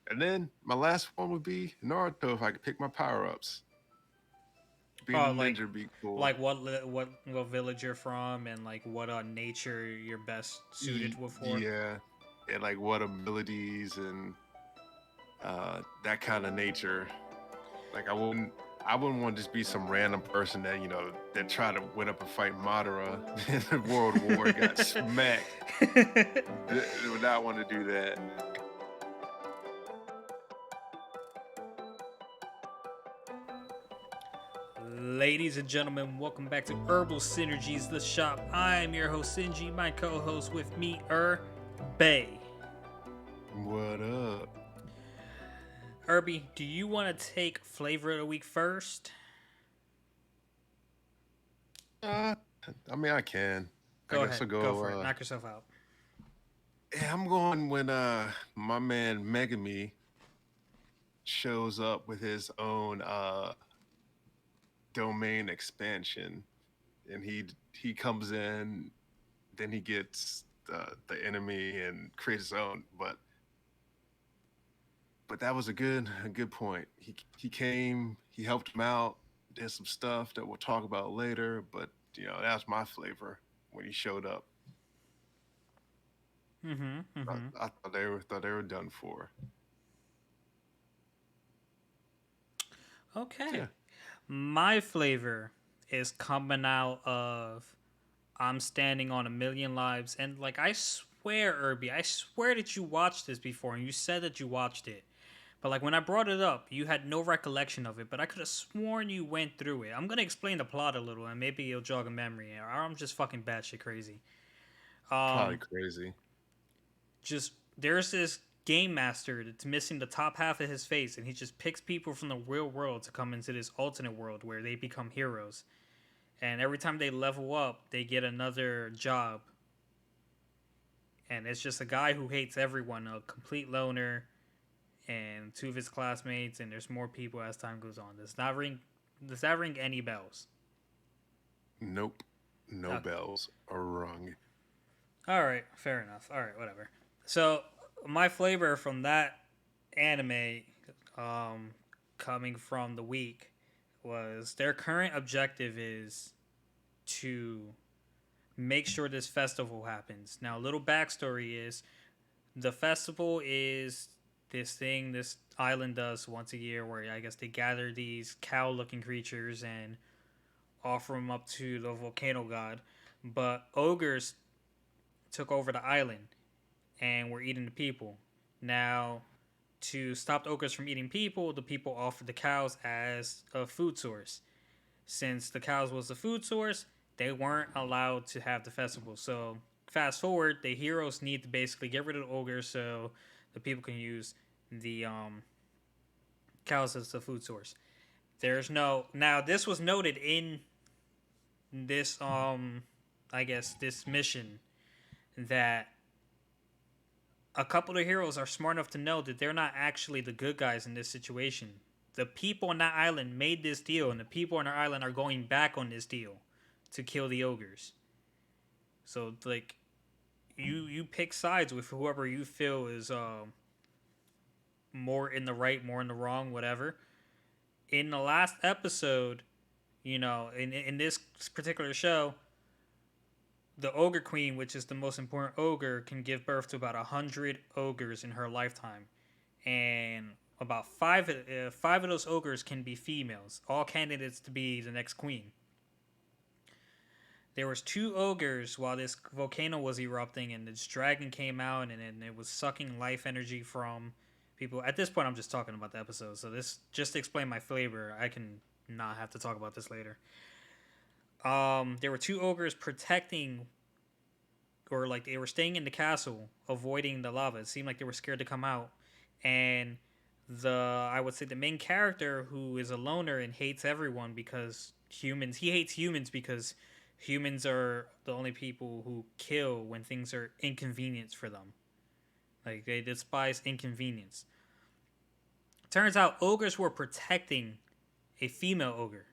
And then my last one would be Naruto if I could pick my power ups. Being a Oh, like ninja would be cool. like what village you're from and like what nature you're best suited for. Yeah. And like what abilities and that kind of nature. Like I wouldn't want to just be some random person that that tried to went up and fight Madara in the World War got smacked. They would not want to do that. Ladies and gentlemen, welcome back to Herbal Synergies, the shop. I am your host Sinji, my co-host with me, Bay. What up? Irby, do you want to take flavor of the week first? Uh, I mean, I can. I Go guess ahead, I'll go go. for it. Knock yourself out. Yeah, I'm going when my man Megami shows up with his own domain expansion, and he comes in, then he gets the enemy and creates his own. But that was a good point. He came, he helped him out, did some stuff that we'll talk about later. But that's my flavor when he showed up. Mm-hmm. I, Mm-hmm. I thought they were done for. Okay. Yeah. My flavor is coming out of I'm standing on a million lives, and like I swear, Irby, I swear that you watched this before, and you said that you watched it. But like when I brought it up, you had no recollection of it. But I could have sworn you went through it. I'm gonna explain the plot a little, and maybe you'll jog a memory, or I'm just fucking batshit crazy. Probably Um, crazy. just there's this game master that's missing the top half of his face, and he just picks people from the real world to come into this alternate world where they become heroes. And every time they level up, they get another job. And it's just a guy who hates everyone, a complete loner, and two of his classmates, and there's more people as time goes on. Does that ring any bells? Nope. No Okay. bells are rung. All right, fair enough. All right, whatever. So my flavor from that anime, um, coming from the week, was their current objective is to make sure this festival happens. Now, a little backstory is the festival is this thing this island does once a year where I guess they gather these cow looking creatures and offer them up to the volcano god. But ogres took over the island and were eating the people. Now, to stop the ogres from eating people, the people offered the cows as a food source. Since the cows was the food source, they weren't allowed to have the festival. So fast forward, the heroes need to basically get rid of the ogres so the people can use the cows as the food source. There's no now. This was noted in this I guess this mission that a couple of heroes are smart enough to know that they're not actually the good guys in this situation. The people on that island made this deal, and the people on our island are going back on this deal to kill the ogres. So like you pick sides with whoever you feel is more in the right, more in the wrong, whatever. In the last episode, in this particular show, the ogre queen, which is the most important ogre, can give birth to about 100 ogres in her lifetime, and about five of those ogres can be females, all candidates to be the next queen. There was two ogres while this volcano was erupting, and this dragon came out, and it was sucking life energy from people. At this point, I'm just talking about the episode, so this just to explain my flavor. I can not have to talk about this later. There were two ogres protecting, or like they were staying in the castle, avoiding the lava. It seemed like they were scared to come out, and I would say the main character, who is a loner and hates everyone because humans, he hates humans because humans are the only people who kill when things are inconvenience for them. Like they despise inconvenience. Turns out ogres were protecting a female ogre,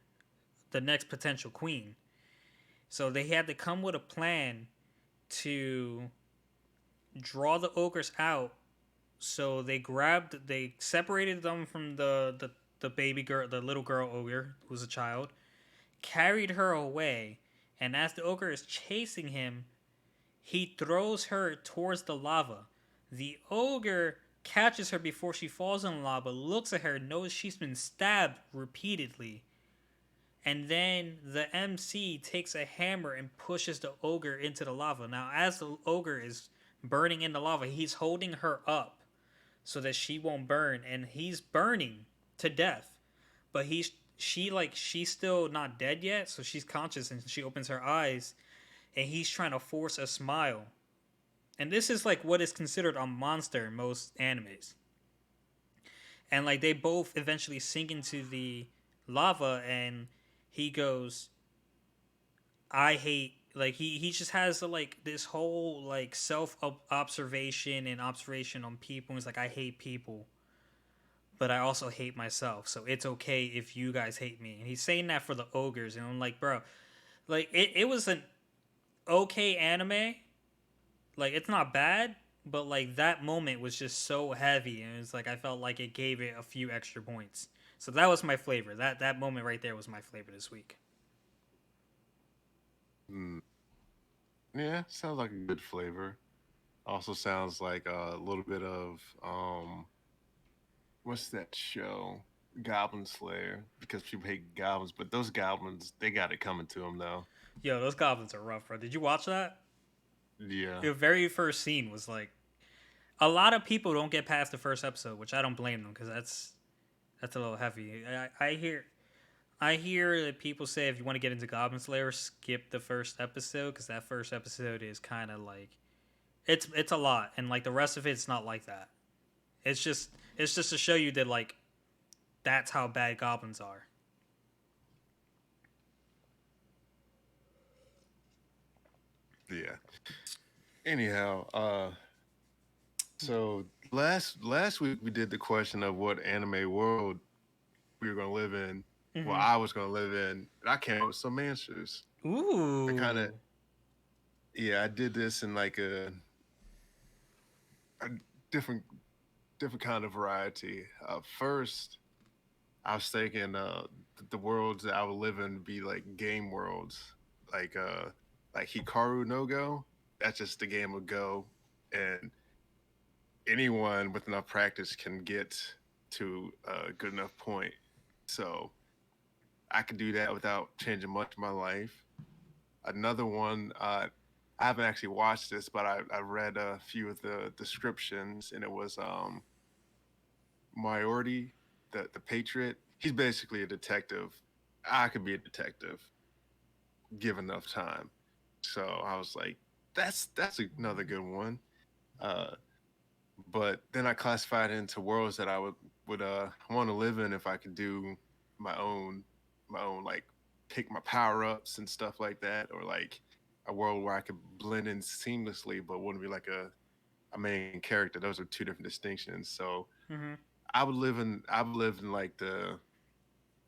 the next potential queen. So they had to come with a plan to draw the ogres out they separated them from the baby girl, the little girl ogre who was a child, carried her away, and as the ogre is chasing him, he throws her towards the lava. The ogre catches her before she falls in lava, looks at her, knows she's been stabbed repeatedly, and then the MC takes a hammer and pushes the ogre into the lava. Now, as the ogre is burning in the lava, he's holding her up so that she won't burn, and he's burning to death. But she's still not dead yet, so she's conscious and she opens her eyes, and he's trying to force a smile. And this is like what is considered a monster in most animes. And like they both eventually sink into the lava, and he goes, I hate, like he just has like this whole like self observation and observation on people. He's like, I hate people, but I also hate myself, so it's okay if you guys hate me. And he's saying that for the ogres, and I'm like, bro, like it was an okay anime. Like it's not bad, but like that moment was just so heavy, and it's like I felt like it gave it a few extra points. So that was my flavor. That moment right there was my flavor this week. Mm. Yeah, sounds like a good flavor. Also sounds like a little bit of what's that show? Goblin Slayer, because people hate goblins, but those goblins they got it coming to them though. Yo, those goblins are rough, bro. Did you watch that? Yeah. The very first scene was like a lot of people don't get past the first episode, which I don't blame them because that's a little heavy. I hear that people say if you want to get into Goblin Slayer, skip the first episode because that first episode is kind of like it's a lot, and like the rest of it's not like that. It's just to show you that like that's how bad goblins are. Yeah. Anyhow, so last week we did the question of what anime world we were gonna live in. Well, Mm-hmm. I was gonna live in, and I came up with some answers. I kind of Ooh. yeah, I did this in like a different different kind of variety. First, I was thinking the worlds that I would live in would be like game worlds, like uh like Hikaru no Go. That's just the game of Go, and anyone with enough practice can get to a good enough point. So I could do that without changing much of my life. Another one, I haven't actually watched this, but I read a few of the descriptions, and it was Mayority, the Patriot. He's basically a detective. I could be a detective, give enough time. So I was like, that's another good one. Uh, but then I classified it into worlds that I would want to live in if I could do my own my own like pick my power ups and stuff like that, or like a world where I could blend in seamlessly but wouldn't be like a main character. Those are two different distinctions. So Mm-hmm. I would live in like the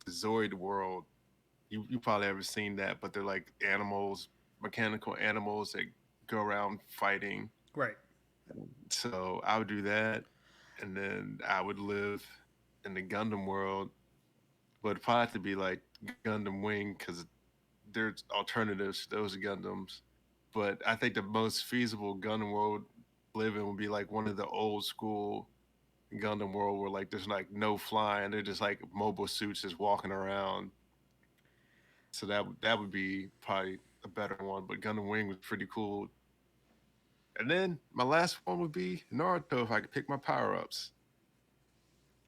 Zoid world. You probably ever seen that, but they're like animals, mechanical animals that go around fighting. Right. So I would do that, and then I would live in the Gundam world, but it'd probably have to be like Gundam Wing because there's alternatives to those Gundams. But I think the most feasible Gundam world living would be like one of the old school Gundam world where like there's like no flying, they're just like mobile suits just walking around. So that would be probably a better one. But Gundam Wing was pretty cool. And then my last one would be Naruto if I could pick my power ups.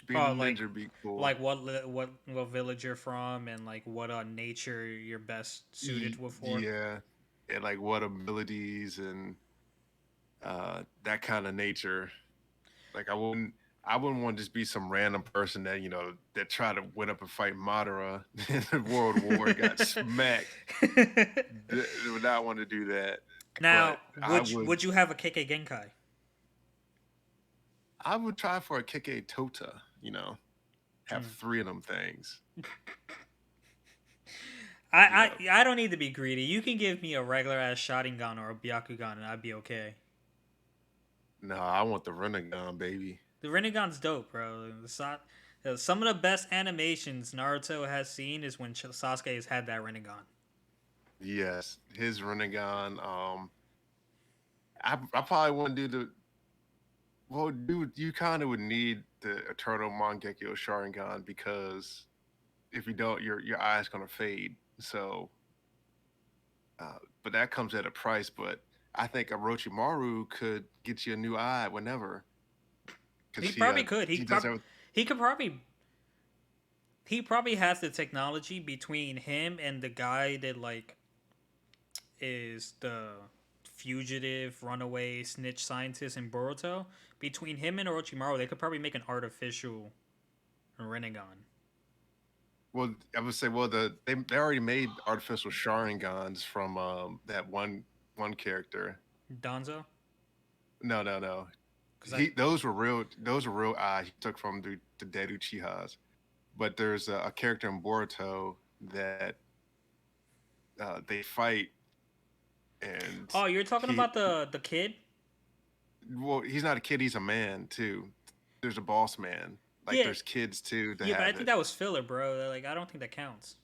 Being a Oh, like ninja would be cool. like what village you're from, and like what nature you're best suited for. Yeah, and like what abilities and that kind of nature. Like I wouldn't want to just be some random person that that tried to went up and fight Madara in the World War got smacked. Would not want to do that. But Now, I would would would you have a Keke Genkai? I would try for a Kike Tota. Have Hmm. three of them things. I, Yeah. I I don't need to be greedy. You can give me a regular ass Sharingan or a Byakugan, and I'd be okay. No, I want the Renegon, baby. The Rinnegan's dope, bro. Some of the best animations Naruto has seen is when Sasuke has had that Rinnegan. Yes, his Rinnegan. I probably wouldn't do the. Well, dude, you kind of would need the Eternal Mangekyo Sharingan because if you don't, your eye's gonna fade. So, but that comes at a price. But I think Orochimaru could get you a new eye whenever, because He probably could. he does everything. He could probably he probably has the technology between him and the guy that like is the fugitive runaway snitch scientist in Boruto. Between him and Orochimaru, they could probably make an artificial Rinnegan. Well, I would say, well, they already made artificial Sharingans from that one character. Danzo, No, no, no. because I Those were real. Those were real eyes he took from the dead Uchihas. But there's a character in Boruto that they fight, and oh, you're talking he about the kid? well, he's not a kid. He's a man too. There's a boss man. Like Yeah, there's kids too that yeah, but I have think it. that was filler, bro. Like I don't think that counts.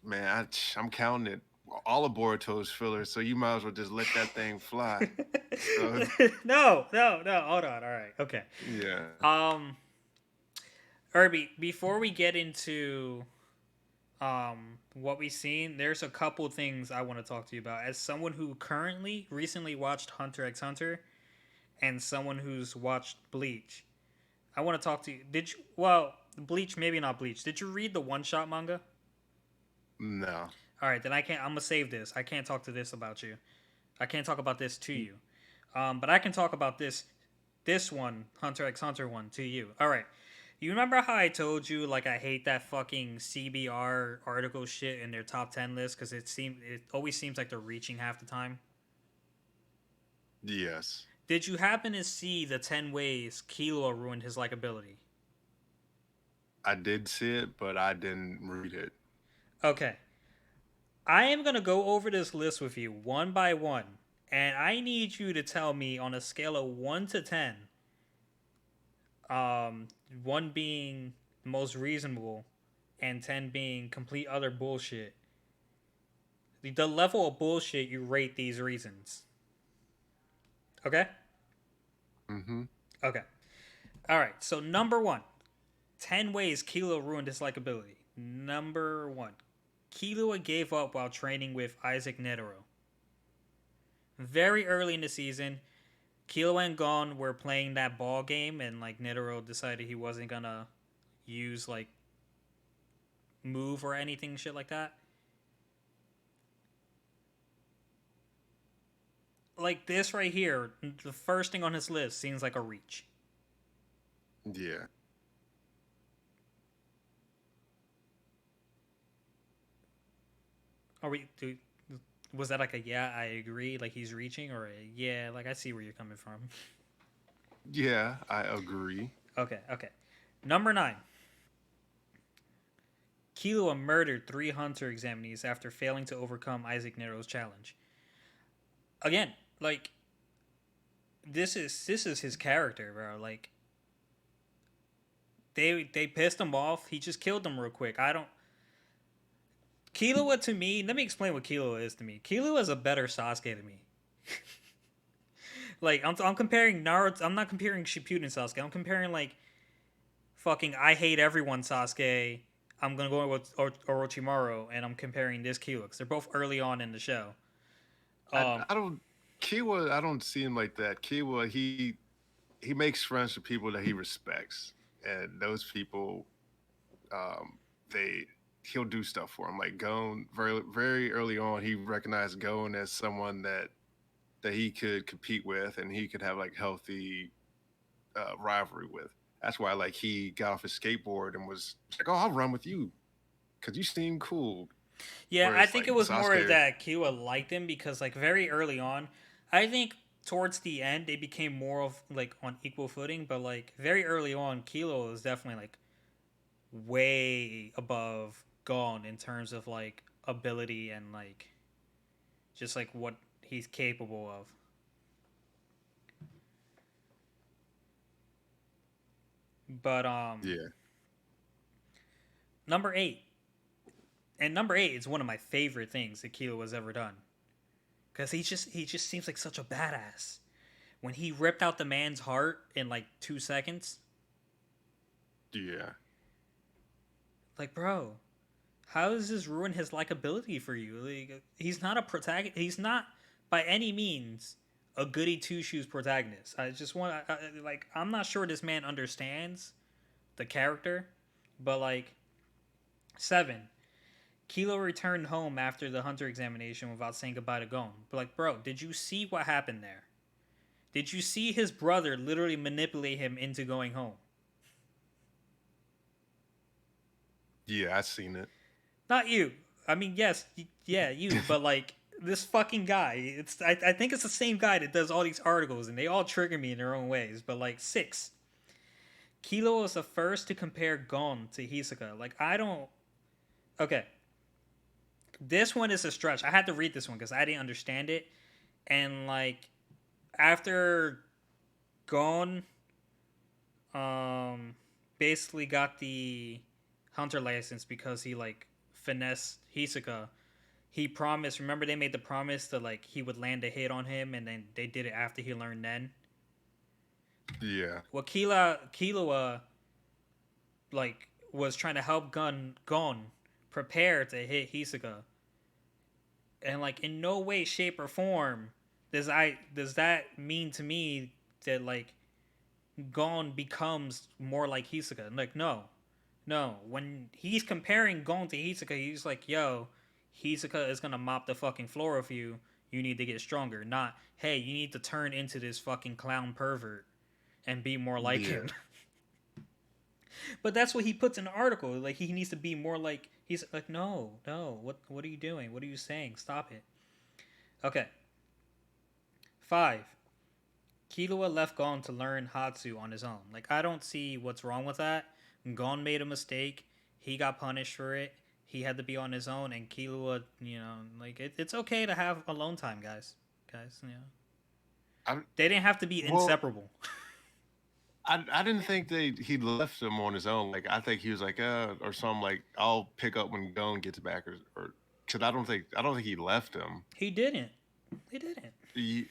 Man, I'm counting it. All of Boruto's fillers, so you might as well just let that thing fly. So No, no, no. Hold on. All right. Okay. yeah, Um, Irby, before we get into what we've seen, there's a couple things I want to talk to you about. As someone who currently recently watched Hunter x Hunter and someone who's watched Bleach, I want to talk to you. Did you? Well, Bleach, maybe not Bleach. Did you read the one shot manga? no. All right, then I can't. I'm gonna save this. I can't talk to this about you. I can't talk about this to you. But I can talk about this one, Hunter x Hunter one, to you. All right. You remember how I told you like I hate that fucking CBR article shit in their top 10 list because it always seems like they're reaching half the time. Yes, Did you happen to see the 10 ways Killua ruined his likability? I did see it, but I didn't read it. Okay. I am going to go over this list with you one by one, and I need you to tell me on a scale of 1 to 10, 1 being the most reasonable and 10 being complete other bullshit, the level of bullshit you rate these reasons. Okay? Mm-hmm. Okay. All right. So, number 1, 10 ways Killua ruined his likability. Number 1, Killua gave up while training with Isaac Netero. Very early in the season, Killua and Gon were playing that ball game, and like Netero decided he wasn't gonna use like move or anything shit like that. Like this right here, the first thing on his list seems like a reach. Yeah. Are we? Was that like a yeah, I agree, like he's reaching, or a yeah, like I see where you're coming from? Yeah, I agree. Okay, okay. Number 9, Killua murdered 3 hunter examinees after failing to overcome Isaac Nero's challenge. Again, like this is his character, bro. Like they pissed him off. He just killed them real quick. I don't. Killua to me. Let me explain what Killua is to me. Killua is a better Sasuke to me. Like I'm comparing Naruto. I'm not comparing Shippuden Sasuke. I'm comparing like fucking I hate everyone Sasuke. I'm gonna go with Orochimaru, and I'm comparing this Killua because they're both early on in the show. Um, I don't Kiwa. I don't see him like that. Kiwa, he makes friends with people that he respects, and those people, they he'll do stuff for him. Like Gon, very early on, he recognized Gon as someone that he could compete with, and he could have like healthy rivalry with. That's why like he got off his skateboard and was like, "Oh, I'll run with you because you seem cool." Yeah, I Whereas think like it was more of Sasuke, that Kiwa liked him because like very early on, I think towards the end they became more of like on equal footing, but like very early on, Kilo was definitely like way above Gon in terms of like ability and like just like what he's capable of. But Yeah. number eight, and number eight is one of my favorite things that Kilo has ever done because he just seems like such a badass. When he ripped out the man's heart in like 2 seconds, Yeah. like bro, how does this ruin his likability for you? Like, he's not a protagonist. He's not by any means a goody two shoes protagonist. I just want like I'm not sure this man understands the character, but like seven. Kilo returned home after the hunter examination without saying goodbye to Gon. But like, bro, did you see what happened there? Did you see his brother literally manipulate him into going home? Yeah, I seen it. Not you. I mean, yes, yeah, you, but like this fucking guy. I think it's the same guy that does all these articles, and they all trigger me in their own ways. But like six, Kilo was the first to compare Gon to Hisoka. Like I don't. Okay, this one is a stretch. I had to read this one because I didn't understand it, and like after Gon, um, basically got the hunter license because he like finessed Hisoka. He promised. Remember, they made the promise that like he would land a hit on him, and then they did it after he learned Nen. Yeah. Well, Killua like was trying to help Gon prepare to hit Hisoka, and like in no way, shape, or form does that mean to me that like Gon becomes more like Hisoka? Like no, no. When he's comparing Gon to Hisoka, he's like, yo, Hisoka is gonna mop the fucking floor with you. You need to get stronger. Not, hey, you need to turn into this fucking clown pervert and be more like Yeah. him. But that's what he puts in the article. Like he needs to be more like he's like, no, no. What are you doing? What are you saying? Stop it. Okay. Five. Killua left Gon to learn Hatsu on his own. Like I don't see what's wrong with that. Gon made a mistake. He got punished for it. He had to be on his own, and Killua, like it's okay to have alone time, guys. Guys, I they didn't have to be well, inseparable. I didn't think he left him on his own. Like I think he was like, or something like I'll pick up when Gon gets back, or because I don't think he left him. He didn't. He didn't. He,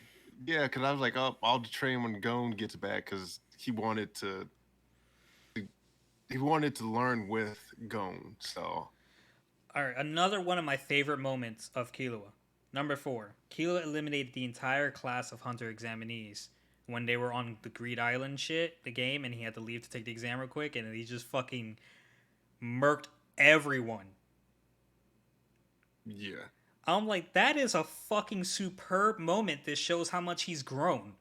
yeah, because I was like, oh, I'll train when Gon gets back because he wanted to learn with Gon. So All right, another one of my favorite moments of Killua. Number four, Killua eliminated the entire class of Hunter examinees when they were on the Greed Island shit, the game, and he had to leave to take the exam real quick, and he just fucking murked everyone. yeah, I'm like, that is a fucking superb moment. This shows how much he's grown.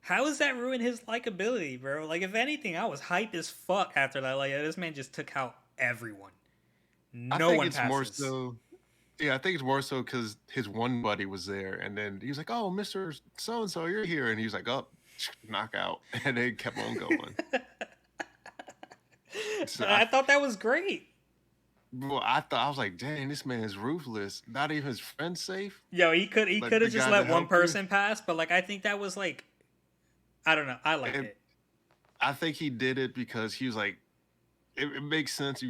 How does that ruin his likability, bro? Like, if anything, I was hyped as fuck after that. Like, this man just took out everyone. I No think one it's more passes. so. Yeah, I think it's more so because his one buddy was there, and then he was like, "Oh, Mister So and So, you're here," and he was like, "Oh, knockout," and they kept on going. So I thought that was great. well, I was like, "Dang, this man is ruthless. Not even his friends safe. Yo, he Like could the have just guy that let one helped you." person pass, but like I think that was like I don't know. I liked And it. I think he did it because he was like, it makes sense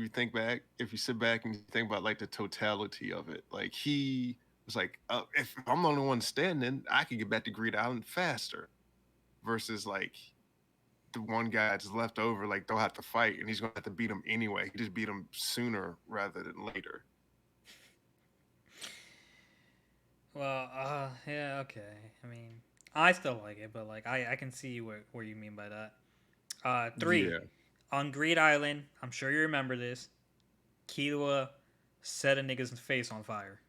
if you sit back and you think about like the totality of it. Like he was like, if I'm the only one standing, I can get back to Greed Island faster. Versus like the one guy that's left over, like they'll have to fight, and he's gonna have to beat him anyway. He just beat him sooner rather than later. Well, yeah, okay. I mean, I still like it, but like I can see where you mean by that. Three Yeah, on Greed Island. I'm sure you remember this. Killua set a nigga's face on fire.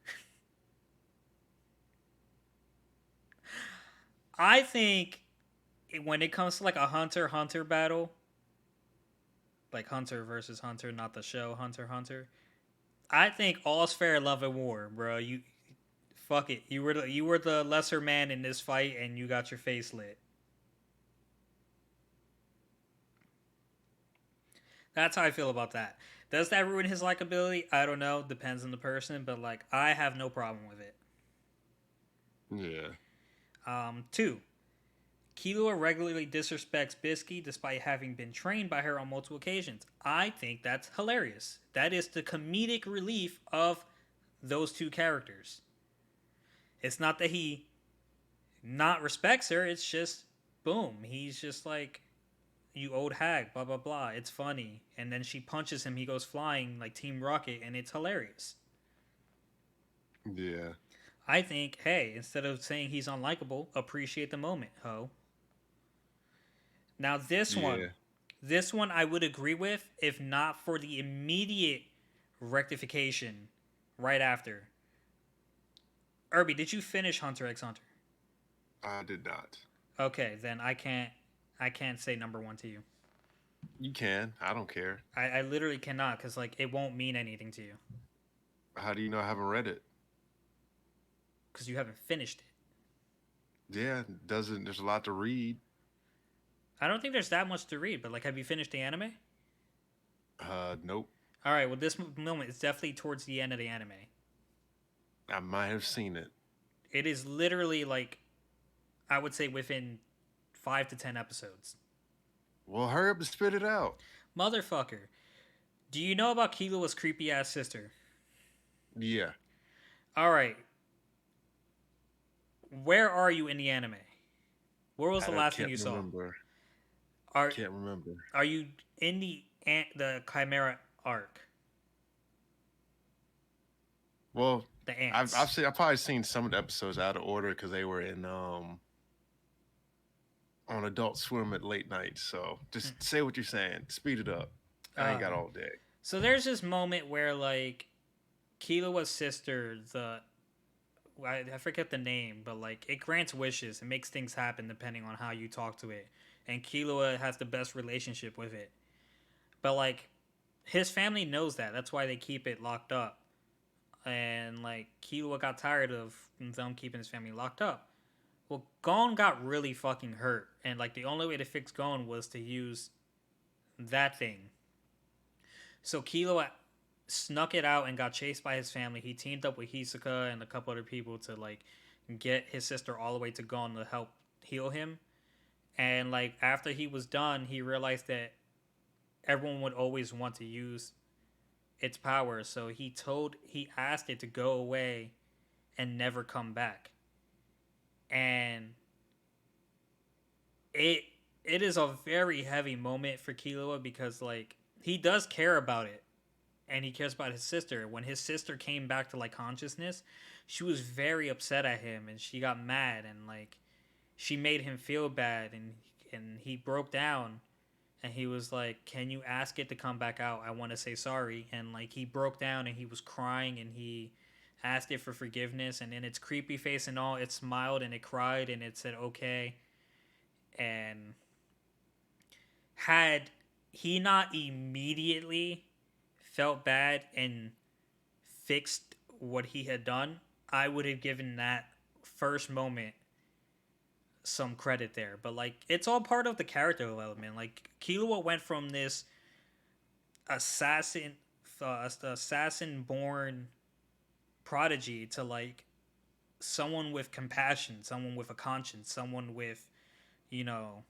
I think when it comes to like a Hunter battle, like Hunter versus Hunter, not the show Hunter. I think all's fair in love and war, bro. You fuck it. You were the lesser man in this fight, and you got your face lit. That's how I feel about that. Does that ruin his likability? I don't know. Depends on the person, but like I have no problem with it. yeah, Two, Killua regularly disrespects Bisky despite having been trained by her on multiple occasions. I think that's hilarious. That is the comedic relief of those two characters. It's not that he not respects her, it's just boom. He's just like, you old hag, blah blah blah. It's funny. And then she punches him, he goes flying like Team Rocket, and it's hilarious. Yeah. I think, hey, instead of saying he's unlikable, appreciate the moment, ho. Now Yeah. this one I would agree with if not for the immediate rectification right after. Irby, did you finish Hunter x Hunter? I did not. Okay, then I can't say number one to you. You can. I don't care. I literally cannot because like it won't mean anything to you How do you know I haven't read it? because you haven't finished it. Yeah, doesn't. There's a lot to read. I don't think there's that much to read, but like, have you finished the anime? Nope. All right, well, this moment is definitely towards the end of the anime. I might have seen it. It is literally like, I would say within 5 to 10 episodes. Well, hurry up and spit it out. Motherfucker, do you know about Killua's creepy ass sister? Yeah. All right, where are you in the anime? Where was the last thing Can't you saw? remember. Are Can't remember. are you in the Chimera arc? Well, The ants. I've probably seen some of the episodes out of order because they were in on Adult Swim at late night. So just say what you're saying. Speed it up. I ain't got all day. So there's this moment where like Killua's sister, I forget the name, but like it grants wishes and makes things happen depending on how you talk to it. And Killua has the best relationship with it. But like his family knows that. That's why they keep it locked up. And like Killua got tired of them keeping his family locked up. Well, Gon got really fucking hurt, and like the only way to fix Gon was to use that thing. So Killua snuck it out and got chased by his family. He teamed up with Hisoka and a couple other people to like get his sister all the way to Gon to help heal him. And like after he was done, he realized that everyone would always want to use its power. So he asked it to go away and never come back. And it it is a very heavy moment for Killua because like he does care about it and he cares about his sister. When his sister came back to like consciousness, she was very upset at him and she got mad and like she made him feel bad and he broke down and he was like, "Can you ask it to come back out? I want to say sorry." And like he broke down and he was crying and he asked it for forgiveness and in its creepy face and all, it smiled and it cried and it said okay. And had he not immediately felt bad and fixed what he had done, I would have given that first moment some credit there. But like it's all part of the character development. Like Killua went from this assassin assassin born prodigy to like someone with compassion, someone with a conscience, someone with, you know,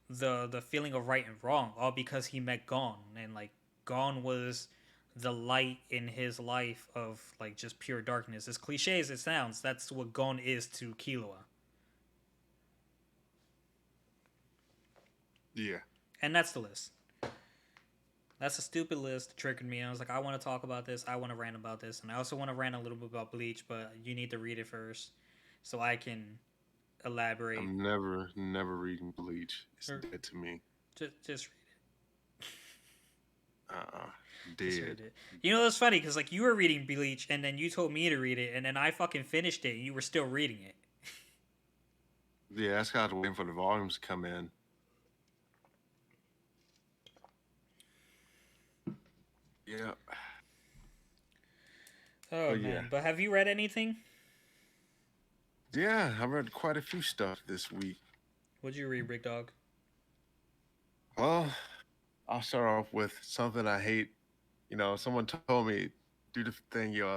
the feeling of right and wrong, all because he met Gon. And like Gon was the light in his life of like just pure darkness. As cliche as it sounds, that's what Gon is to Killua. Yeah. And that's the list. That's a stupid list, tricking me. I was like, I want to talk about this. I want to rant about this. And I also want to rant a little bit about Bleach, but you need to read it first so I can elaborate. I'm never reading Bleach. It's dead to me. Just read it. Just Dead. read it. You know, that's funny because like you were reading Bleach and then you told me to read it and then I fucking finished it and you were still reading it. Yeah, that's got to waiting for the volumes to come in. Yeah. Oh, man. Yeah. But have you read anything? Yeah, I read quite a few stuff this week. What'd you read, Big Dog? Well, I'll start off with something I hate. You know, someone told me do the thing you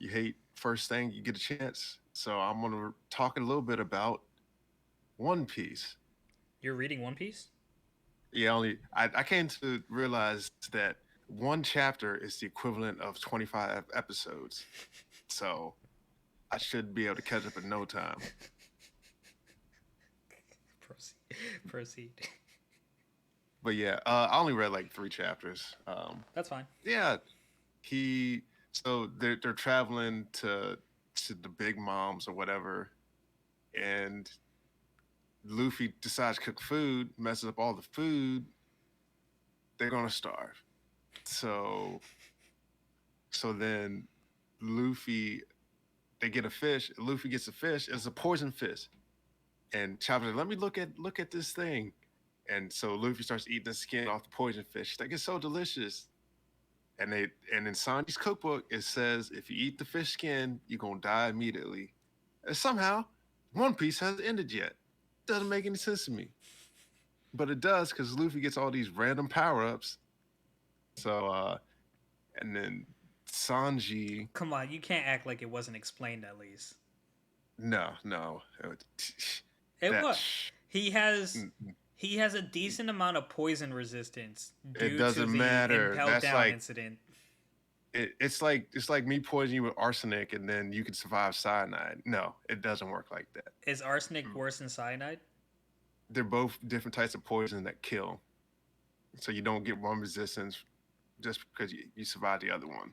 hate first thing you get a chance. So I'm gonna talk a little bit about One Piece. You're reading One Piece? Yeah, only I came to realize that one chapter is the equivalent of 25 episodes. So I should be able to catch up in no time. Proceed. Proceed. But yeah, I only read like three chapters. That's fine. Yeah, he so they're traveling to the big moms or whatever, and Luffy decides to cook food, messes up all the food. They're gonna starve. So then Luffy they get a fish. Luffy gets a fish. It's a poison fish. And Chopper's like, let me look at this thing. And so Luffy starts eating the skin off the poison fish. He's like, it's so delicious. And in Sanji's cookbook, it says if you eat the fish skin, you're gonna die immediately. And somehow, One Piece hasn't ended yet. Doesn't make any sense to me. But it does because Luffy gets all these random power-ups. So and then Sanji, Come on, you can't act like it wasn't explained at least. no. It That was. He has he has a decent amount of poison resistance it due to doesn't the matter. impel That's down like incident. it's like me poisoning you with arsenic and then you can survive cyanide. No, it doesn't work like that. Is arsenic Mm. worse than cyanide? They're both different types of poison that kill. So you don't get one resistance just because you survive the other one.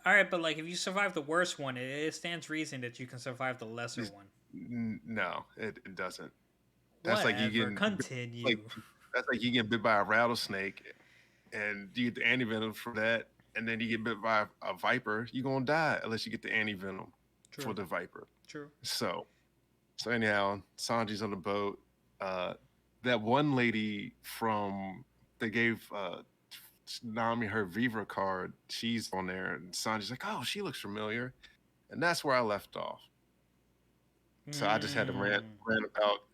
All right, but like if you survive the worst one, it stands reason that you can survive the lesser It's- one. no, it doesn't. That's like you Whatever. getting like Continue. that's like you get bit by a rattlesnake and you get the antivenom for that, and then you get bit by a viper. You're gonna die unless you get the antivenom for True. the viper. True. So anyhow, Sanji's on the boat. Uh, that one lady from they gave Nami her Viva card. She's on there, and Sanji's like, "Oh, she looks familiar," and that's where I left off. So I just had to Mm. rant about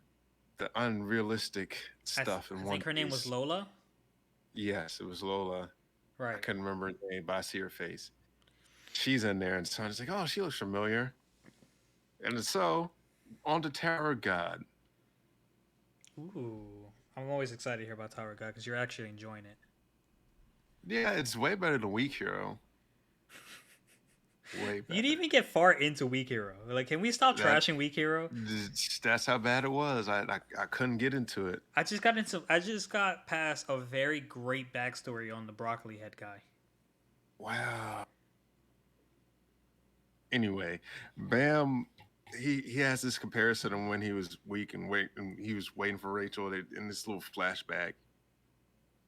the unrealistic stuff I in think One her name was Piece. Lola. Yes, it was Lola. I Right. couldn't remember her name, but I see her face. She's in there, and Sanji's like, "Oh, she looks familiar." And so on to Tower of God. Ooh. I'm always excited to hear about Tower God because you're actually enjoying it. Yeah, it's way better than Weak Hero. Way You didn't better. even get far into Weak Hero. Like, can we stop That trashing Weak Hero? that's how bad it was. I couldn't get into it. I just got past a very great backstory on the broccoli head guy. Wow. Anyway, Bam, he has this comparison of when he was weak and he was waiting for Rachel in this little flashback,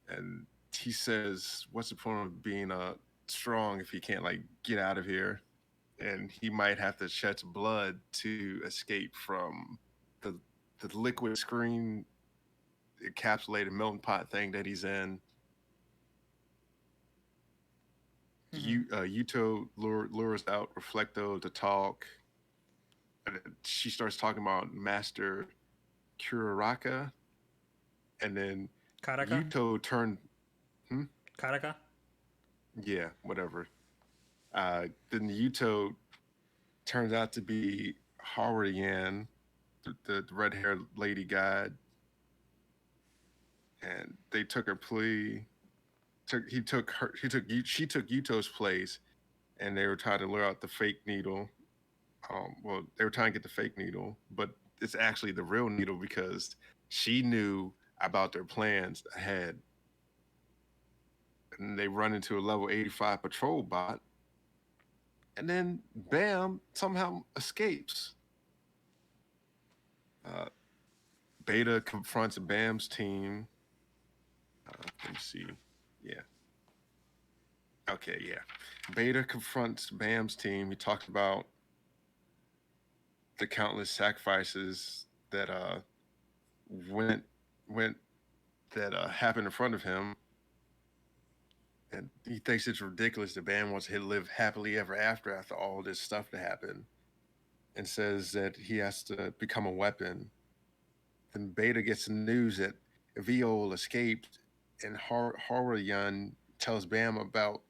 and he says, "What's the point of being strong if he can't like get out of here?" And he might have to shed blood to escape from the the liquid screen encapsulated melting pot thing that he's in. Hmm. Yuto lures out Reflecto to talk. And she starts talking about Master Kuraraka, and then Karaka? Yuto turned, hmm? Karaka? Yeah, whatever. Then Yuto turns out to be Howard, the red haired lady god, and they took her plea. He took her. She took Yuto's place, and they were trying to lure out the fake needle. Well, they were trying to get the fake needle, but it's actually the real needle because she knew about their plans ahead. And they run into a level 85 patrol bot, and then Bam somehow escapes. Uh, Beta confronts Bam's team. Let me see. Yeah. Okay, yeah. Beta confronts Bam's team. He talks about the countless sacrifices that went went that happened in front of him, and he thinks it's ridiculous that Bam wants to live happily ever after all this stuff to happen, and says that he has to become a weapon. Then Beta gets the news that Viol escaped, and Horoyan tells Bam about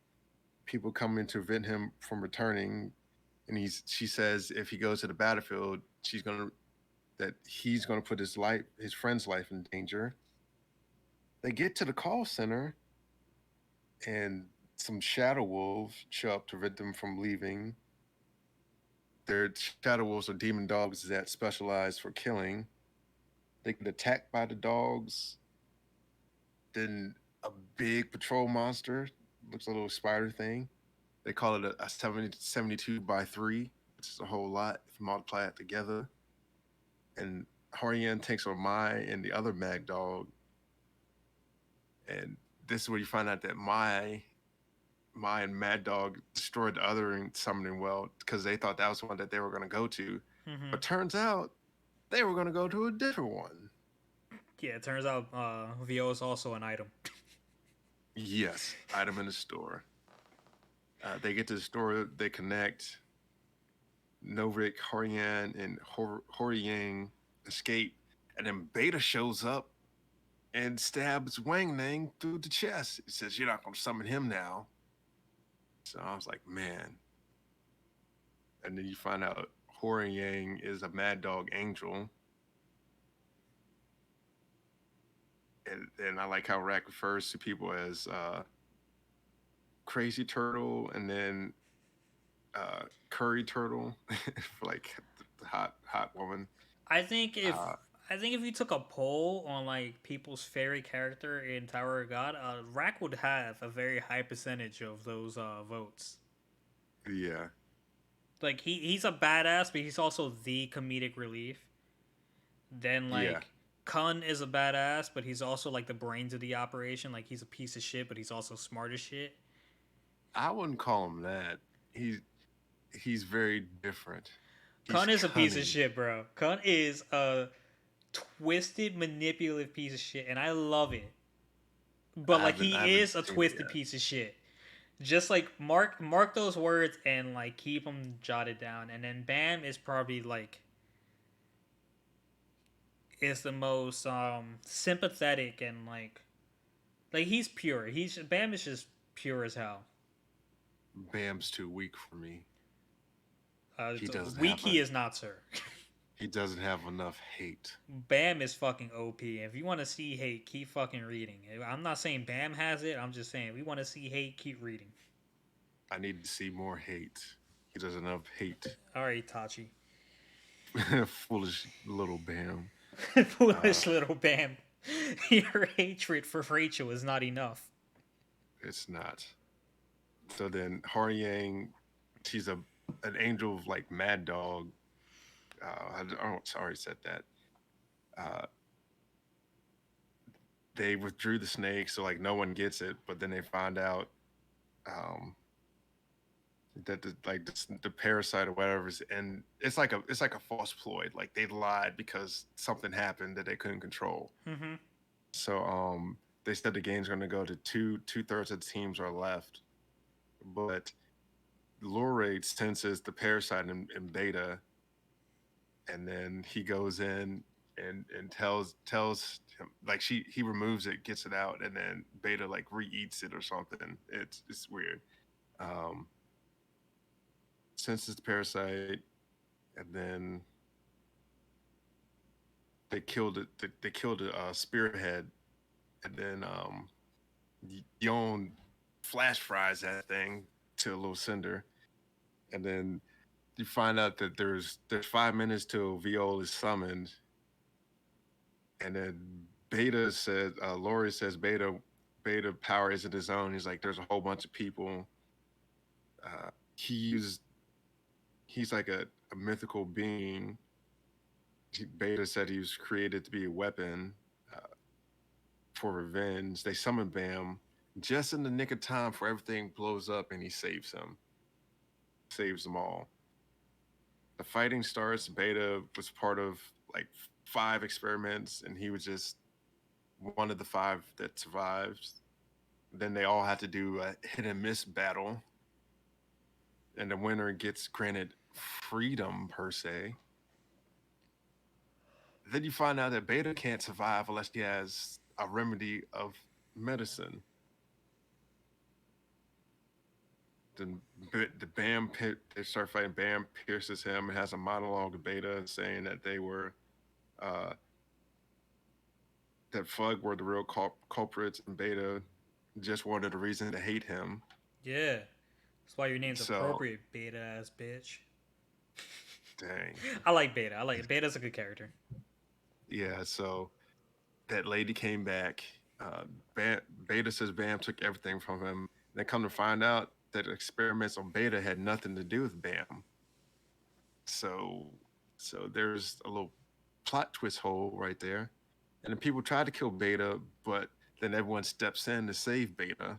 people coming to prevent him from returning. And she says if he goes to the battlefield, she's gonna that he's going to put his friend's life in danger. They get to the call center, and some shadow wolves show up to prevent them from leaving. Their shadow wolves are demon dogs that specialize for killing. They get attacked by the dogs. Then a big patrol monster, looks a little spider thing. They call it a 72 by 3, which is a whole lot if you multiply it together. And Horian takes on Mai and the other Mag Dog. And this is where you find out that Mai and Mad Dog destroyed the other summoning well because they thought that was the one that they were going to go to. Mm-hmm. But turns out they were going to go to a different one. Yeah, it turns out VO is also an item. Yes, item in the store. They get to the store, they connect. Novik, Horian, and Horiang escape. And then Beta shows up and stabs Wang Nang through the chest. It says, "You're not going to summon him now." So I was like, man. And then you find out Horiang is a Mad Dog angel. And I like how Rack refers to people as Crazy Turtle and then Curry Turtle for like the hot woman. I think if Uh, I think if you took a poll on like people's favorite character in Tower of God, Rack would have a very high percentage of those votes. yeah, Like he's a badass, but he's also the comedic relief. Then yeah. like Kun is a badass, but he's also like the brains of the operation. Like he's a piece of shit, but he's also smart as shit. I wouldn't call him that. He's very different. He's Kun is a piece of cunning. shit, bro. Kun is a twisted, manipulative piece of shit, and I love it. But like I he haven't is a seen it twisted yet. piece of shit. Just like mark those words and like keep them jotted down. And then Bam is probably like is the most sympathetic and like he's pure. He's Bam is just pure as hell. Bam's too weak for me. He doesn't Weak have he a is not, sir. he doesn't have enough hate. Bam is fucking OP. If you want to see hate, keep fucking reading. I'm not saying Bam has it. I'm just saying if we want to see hate, keep reading. I need to see more hate. He doesn't have hate. All right, Tachi. Foolish little Bam. Uh, Foolish little Bam. Your hatred for Rachel is not enough. it's not. So then Haryang, she's an angel of like Mad Dog. Sorry, said that. Uh, they withdrew the snake, so like no one gets it. But then they find out um, that the parasite or whatever is, and it's like a false ploy. Like they lied because something happened that they couldn't control. Mm-hmm. So they said the game's going to go to two thirds of the teams are left, but Lorraine senses the parasite in Beta, and then he goes in and tells him like he removes it, gets it out, and then Beta like re-eats it or something. It's weird. Um, senses the parasite, and then they killed it. They killed a spearhead, and then Yon flash fries that thing to a little cinder, and then you find out that there's 5 minutes till Viol is summoned, and then Beta says, Laurie says Beta power isn't his own. He's like, there's a whole bunch of people. Uh, he used he's like a mythical being. Beta said he was created to be a weapon uh, for revenge. They summon Bam just in the nick of time for everything blows up, and he saves them all. The fighting starts. Beta was part of like 5 experiments, and he was just one of the 5 that survived. Then they all had to do a hit and miss battle, and the winner gets granted freedom per se. Then you find out that Beta can't survive unless he has a remedy of medicine. Then they start fighting. Bam pierces him and has a monologue to Beta saying that they were uh, that Fug were the real culprits, and Beta just wanted a reason to hate him. Yeah, that's why your name's So, appropriate, beta ass bitch. dang. I like Beta. I like Beta's a good character. Yeah, so that lady came back. Uh, Beta says Bam took everything from him. They come to find out that experiments on Beta had nothing to do with Bam. So, so there's a little plot twist hole right there. And then people try to kill Beta, but then everyone steps in to save Beta.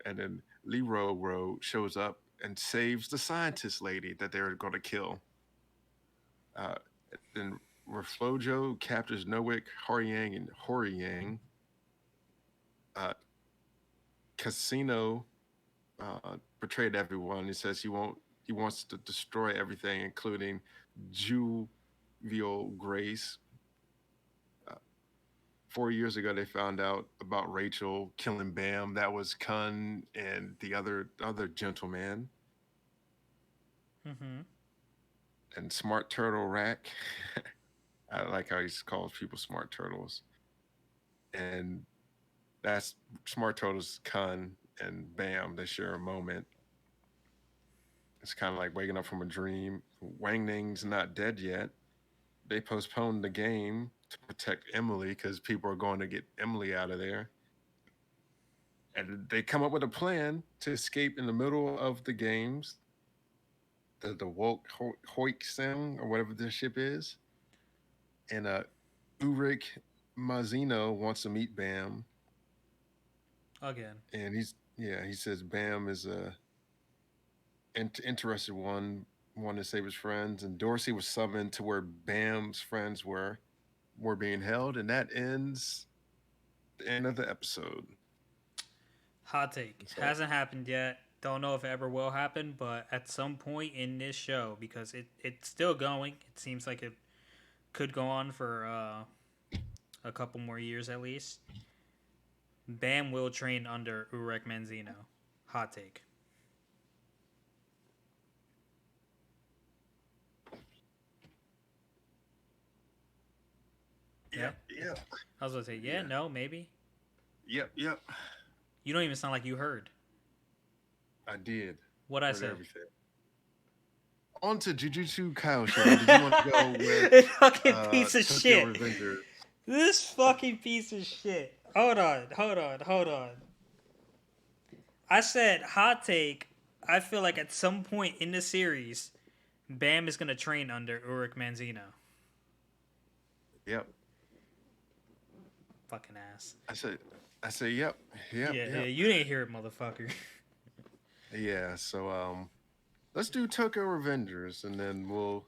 And then Leroy shows up and saves the scientist lady that they were going to kill. Uh, then Reflojo captures Nowick, Haryang, and Horyang. Casino betrayed everyone. He says he wants to destroy everything, including Juvial Grace. Uh, 4 years ago, they found out about Rachel killing Bam. That was Kun and the other gentleman, Mm-hmm. and Smart Turtle Rack. I like how he calls people smart turtles, and that's Smart Turtles Kun and Bam. They share a moment. It's kind of like waking up from a dream. Wang Ning's not dead yet. They postponed the game to protect Emily because people are going to get Emily out of there. And they come up with a plan to escape in the middle of the games. The woke Hoik Sim or whatever this ship is. And Ulrich Mazzino wants to meet Bam. Again. And he says Bam is a interested one to save his friends. And Dorsey was summoned to where Bam's friends were being held. And that ends the end of the episode. Hot take. So Hasn't happened yet. Don't know if it ever will happen, but at some point in this show, because it's still going, it seems like it could go on for a couple more years at least. Bam will train under Urek Manzino. Hot take. Yeah? yep, yep, I was going to say, yeah, yeah, no, maybe. yep. You don't even sound like you heard. I did. What I Heard say? everything. On to Jujutsu Kaisen. Did you want to go with This fucking piece of Tokyo shit. Revengers? This fucking piece of shit. Hold on. I said hot take. I feel like at some point in the series, Bam is gonna train under Ulrich Manzino. Yep. Fucking ass. I said, yep, Yeah, yep. you didn't hear it, motherfucker. Yeah. So let's do Tokyo Revengers, and then we'll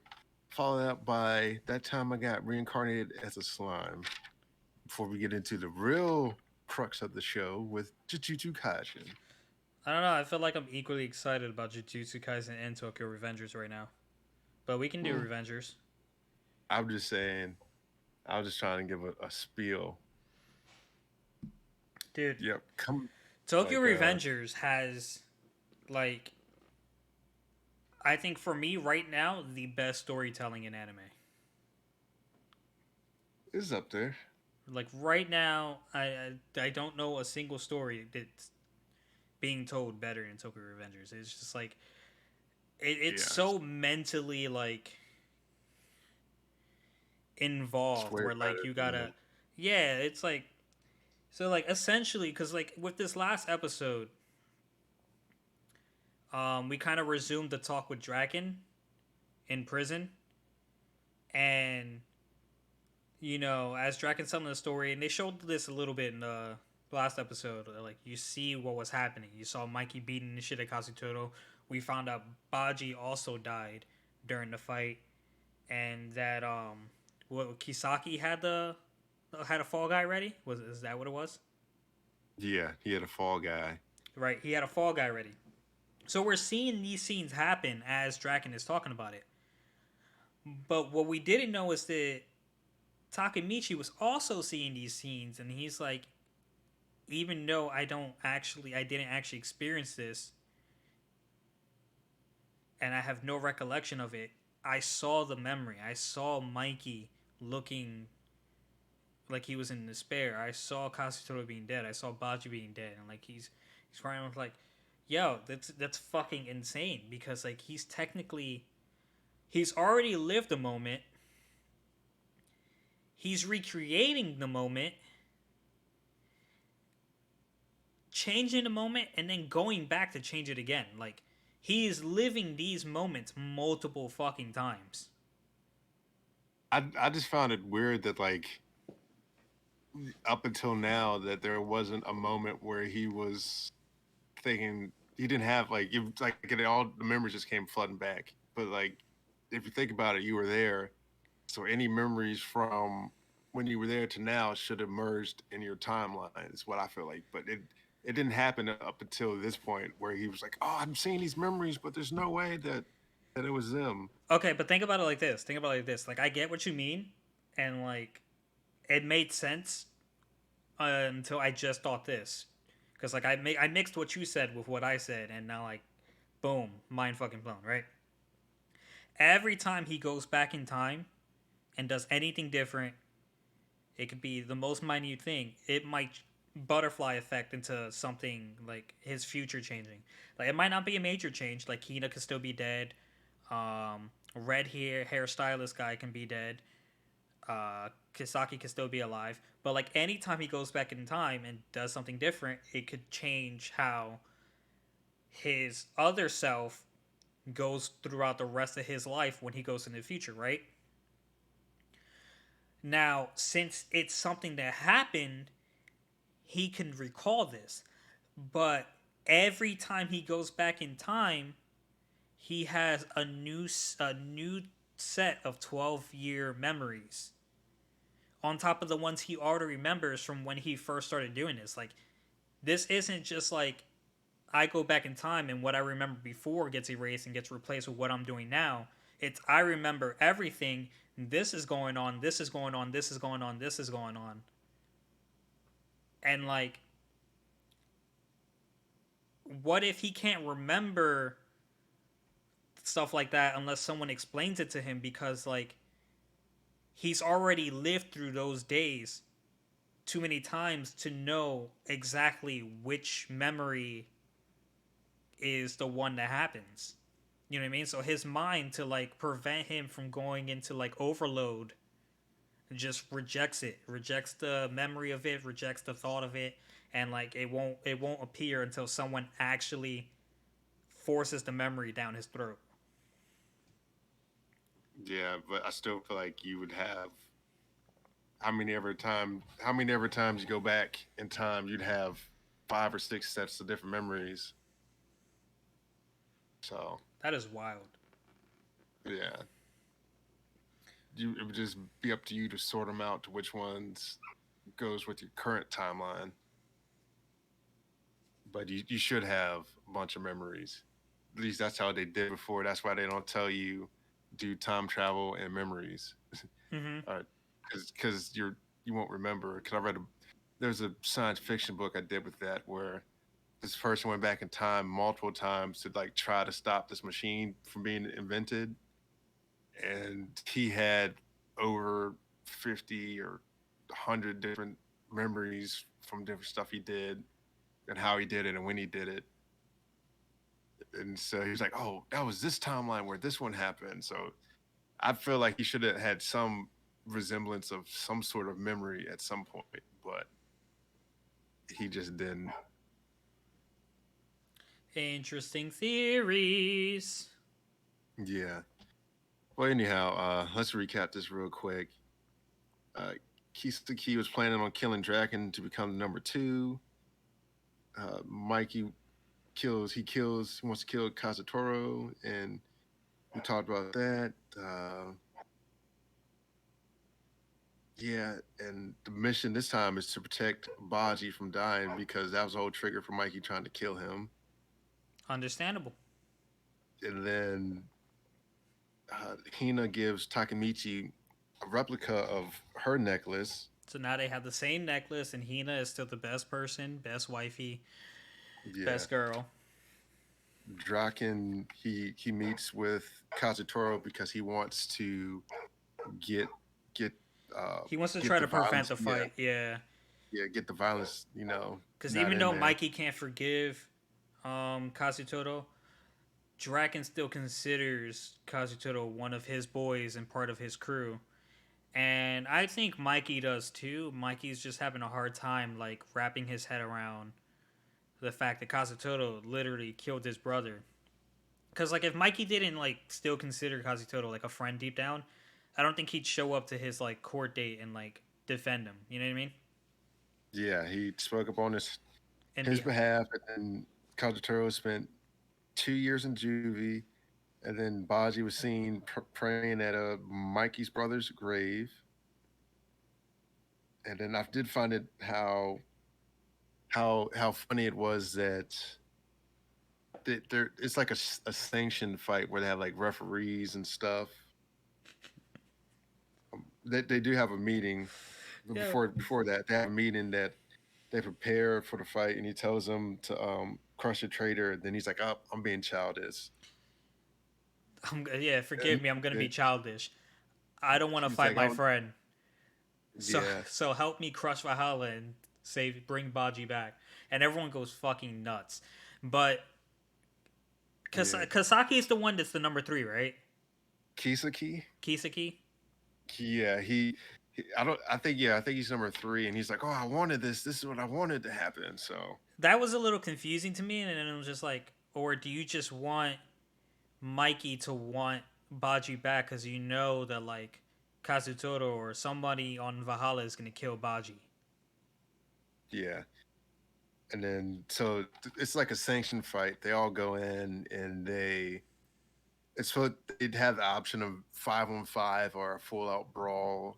follow that up by that time I got reincarnated as a slime. Before we get into the real crux of the show with Jujutsu Kaisen. I don't know. I feel like I'm equally excited about Jujutsu Kaisen and Tokyo Revengers right now. But we can do Hmm. Revengers. I'm just saying. I was just trying to give a spiel. Dude, Yep. Come Tokyo like Revengers has, like, I think for me right now, the best storytelling in anime. is up there. Like, right now, I don't know a single story that's being told better than Tokyo Revengers. It's just like, it's Yeah. so mentally, like, It's involved way where, like, better you than gotta, yeah, it's like, so, like, essentially, because, like, with this last episode, we kind of resumed the talk with Draken in prison, and as Draken's telling the story, and they showed this a little bit in the last episode. Like, you see what was happening. You saw Mikey beating the shit at Kazutoto. We found out Baji also died during the fight, and that Kisaki had a fall guy ready. Is that what it was? yeah, he had a fall guy. Right, he had a fall guy ready. So we're seeing these scenes happen as Draken is talking about it. But what we didn't know is that Takemichi was also seeing these scenes, and he's like, even though I didn't actually experience this, and I have no recollection of it, I saw the memory. I saw Mikey looking like he was in despair. I saw Katsutoro being dead. I saw Baji being dead, and like he's crying with like, yo, that's fucking insane because like he's already lived the moment. He's recreating the moment, changing the moment, and then going back to change it again. Like he is living these moments multiple fucking times. I just found it weird that like up until now that there wasn't a moment where he was thinking he didn't have like all the memories just came flooding back. But like if you think about it, you were there, so any memories from when you were there to now should have merged in your timeline. Is what I feel like. But it didn't happen up until this point where he was like, "Oh, I'm seeing these memories, but there's no way that it was them." Okay, but think about it like this. Think about it like this. Like I get what you mean, and like it made sense until I just thought this, because like I mixed what you said with what I said, and now like, boom, mind fucking blown, right? Every time he goes back in time and does anything different, it could be the most minute thing. It might butterfly effect into something like his future changing. Like it might not be a major change. Like Hina could still be dead. Red hairstylist guy can be dead. Kisaki can still be alive. But like anytime he goes back in time and does something different, it could change how his other self goes throughout the rest of his life when he goes in the future, right? Now, since it's something that happened, he can recall this. But every time he goes back in time, he has a new set of 12-year memories on top of the ones he already remembers from when he first started doing this. Like this isn't just like I go back in time and what I remember before gets erased and gets replaced with what I'm doing now. It's I remember everything. This is going on. This is going on. This is going on. This is going on. And like, what if he can't remember stuff like that unless someone explains it to him? Because like he's already lived through those days too many times to know exactly which memory is the one that happens. You know what I mean? So his mind, to like prevent him from going into like overload, just rejects it, rejects the memory of it, rejects the thought of it, and like it won't appear until someone actually forces the memory down his throat. Yeah, but I still feel like you would have how many ever times you go back in time, you'd have 5 or 6 sets of different memories. So That is wild. yeah, it would just be up to you to sort them out to which ones goes with your current timeline. But you should have a bunch of memories. At least that's how they did before. That's why they don't tell you do time travel and memories. Mm-hmm. Because you won't remember. Because there's a science fiction book I did with that where this person went back in time multiple times to like try to stop this machine from being invented, and he had over 50 or 100 different memories from different stuff he did and how he did it and when he did it. And so he was like, "Oh, that was this timeline where this one happened." So I feel like he should have had some resemblance of some sort of memory at some point, but he just didn't. Interesting theories. Yeah. Well, anyhow, let's recap this real quick. Uh, Kisaki was planning on killing Draken to become the number two. Mikey wants to kill Kazutoro, and we talked about that. Yeah, and the mission this time is to protect Baji from dying because that was the whole trigger for Mikey trying to kill him. Understandable. And then Hina gives Takemichi a replica of her necklace. So now they have the same necklace, and Hina is still the best person, best wifey, Yeah, best girl. Draken he meets with Kazutoro because he wants to get get He wants to get try the to prevent violence. the Yeah, fight. Yeah, yeah, get the violence. because Not even in though there. Mikey can't forgive Kazutoto, Draken still considers Kazutoto one of his boys and part of his crew. And I think Mikey does too. Mikey's just having a hard time like wrapping his head around the fact that Kazutoto literally killed his brother. Because like if Mikey didn't like still consider Kazutoto like a friend deep down, I don't think he'd show up to his like court date and like defend him. You know what I mean? Yeah, he spoke up on And his be behalf, and then Kageturo spent 2 years in juvie, and then Baji was seen praying at Mikey's brother's grave. And then I did find it how funny it was that there it's like a sanctioned fight where they have like referees and stuff. They do have a meeting, but yeah, before that they have a meeting that they prepare for the fight, and he tells them to crush a traitor. Then he's like, "Oh, I'm being childish." yeah. Forgive And me, I'm gonna be then childish. I don't want to he's fight like, my "Oh, friend. So yeah, so help me crush Valhalla and bring Baji back." And everyone goes fucking nuts. But yeah." Kasaki is the one that's the number three, right? Kisaki, Kisaki. yeah, I don't. I think yeah, I think he's number three, and he's like, "Oh, I wanted this. This is what I wanted to happen." So That was a little confusing to me, and then it was just like, or do you just want Mikey to want Baji back because you know that like Kazutoro or somebody on Valhalla is gonna kill Baji? yeah, and then it's like a sanctioned fight. They all go in, and it's so they'd have the option of 5-on-5 or a full out brawl.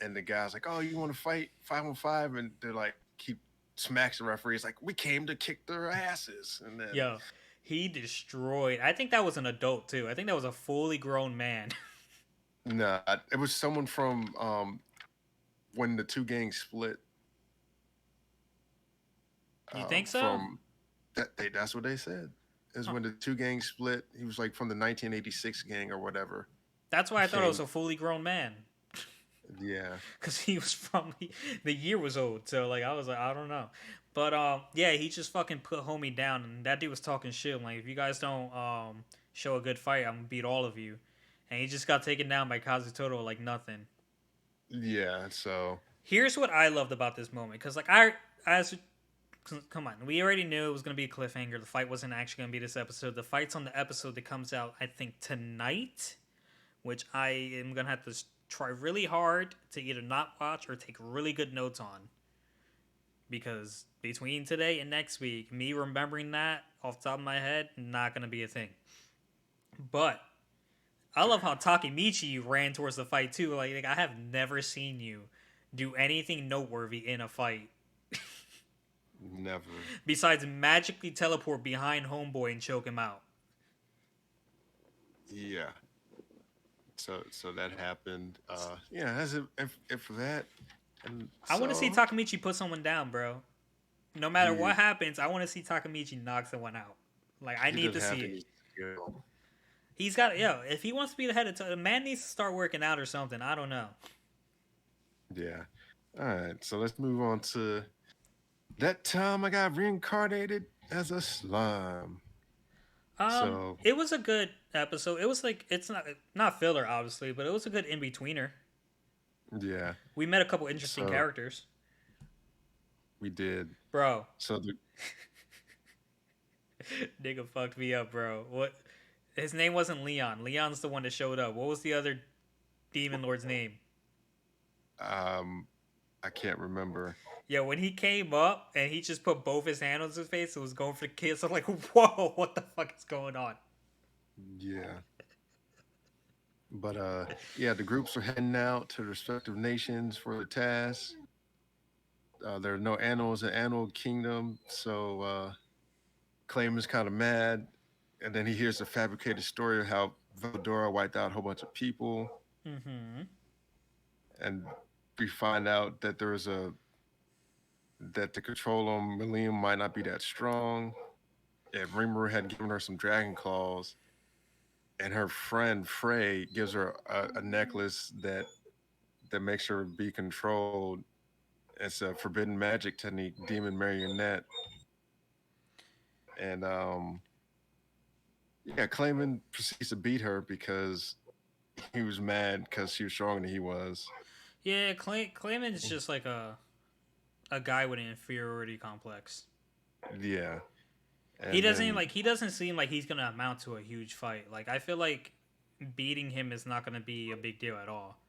And the guy's like, "Oh, you want to fight 5-on-5?" And they're like, keep smacks the referee. It's like, "We came to kick their asses." And then Yo, he destroyed. I think that was an adult too. I think that was a fully grown man. nah, it was someone from when the two gangs split. You think so? From that's what they said. Is Huh. when the two gangs split. He was like from the 1986 gang or whatever. That's why He I thought it was came. a fully grown man. Yeah, Because he was from the year was old, so like I was like I don't know, but yeah, he just fucking put homie down, and that dude was talking shit like if you guys don't show a good fight, I'm gonna beat all of you, and he just got taken down by Kazutoto like nothing. yeah. So Here's what I loved about this moment, because like I as come on, we already knew it was gonna be a cliffhanger. The fight wasn't actually gonna be this episode. The fight's on the episode that comes out I think tonight, which I am gonna have to try really hard to either not watch or take really good notes on. Because between today and next week, me remembering that off the top of my head, not gonna be a thing. But I love how Takemichi ran towards the fight too. Like I have never seen you do anything noteworthy in a fight never. besides magically teleport behind homeboy and choke him out. Yeah. So that happened. Yeah, that's it. If for that, and I want to see so Takemichi put someone down, bro. No matter he what happens, I want to see Takemichi knock someone out. Like I he need to doesn't have see it. any skill. He's got if he wants to be the head of the man needs to start working out or something. I don't know. Yeah. All right. So let's move on to that time I got reincarnated as a slime. So It was a good episode. It was like it's not filler obviously, but it was a good in betweener. yeah. We met a couple interesting So characters, we did. bro. So the Nigga fucked me up, bro. What? His name wasn't Leon. Leon's the one that showed up. What was the other demon lord's name? um I can't remember. Yeah, when he came up and he just put both his hands on his face and was going for the kiss, I'm like, whoa, what the fuck is going on? Yeah. But yeah, the groups are heading out to the respective nations for the task. There are no animals in Animal Kingdom, so Claim is kind of mad, and then he hears a fabricated story of how Veldora wiped out a whole bunch of people, Mm-hmm. and we find out that that the control on Millennium might not be that strong. And Rimuru had given her some dragon claws, and her friend Frey gives her a necklace that makes her be controlled. It's a forbidden magic technique, demon marionette, and yeah, Clayman proceeds to beat her because he was mad because she was stronger than he was. Yeah, Clayman's just like a guy with an inferiority complex. Yeah, He and doesn't then he doesn't seem like he's gonna amount to a huge fight. Like I feel like beating him is not gonna be a big deal at all.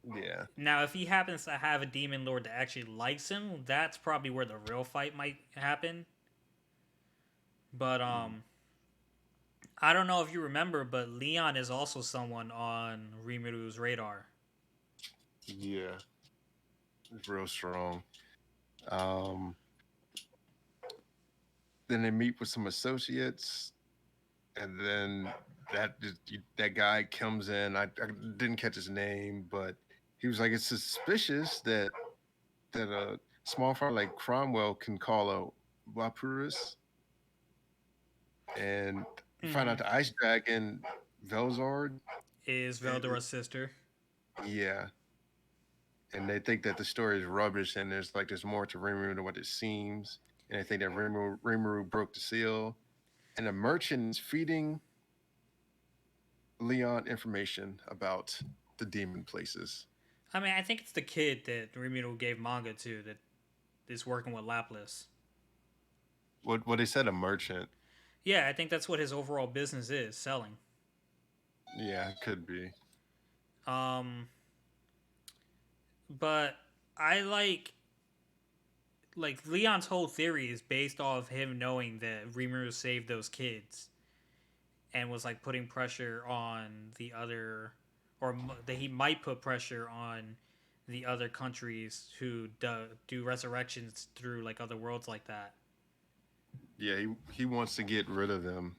yeah, Now, if he happens to have a demon lord that actually likes him, that's probably where the real fight might happen. But I don't know if you remember, but Leon is also someone on Rimuru's radar. yeah, it's real strong. Um, then they meet with some associates, and then that guy comes in. I didn't catch his name, but he was like, "It's suspicious that a small fry like Cromwell can call a Wapurus," and you find Mm-hmm. out the ice dragon Velzard. Is Is, Veldora's sister. yeah, and they think that the story is rubbish, and there's more to Rimuru than what it seems, and they think that Rimuru broke the seal, and the merchant is feeding Leon information about the demon places. I mean, I think it's the kid that Rimuru gave manga to that is working with Lapis. What they said, a merchant. Yeah, I think that's what his overall business is, selling. Yeah, it could be. Um, but I like Leon's whole theory is based off him knowing that Rimuru saved those kids and was like putting pressure on the other, or that he might put pressure on the other countries who do resurrections through like other worlds like that. Yeah, he wants to get rid of them.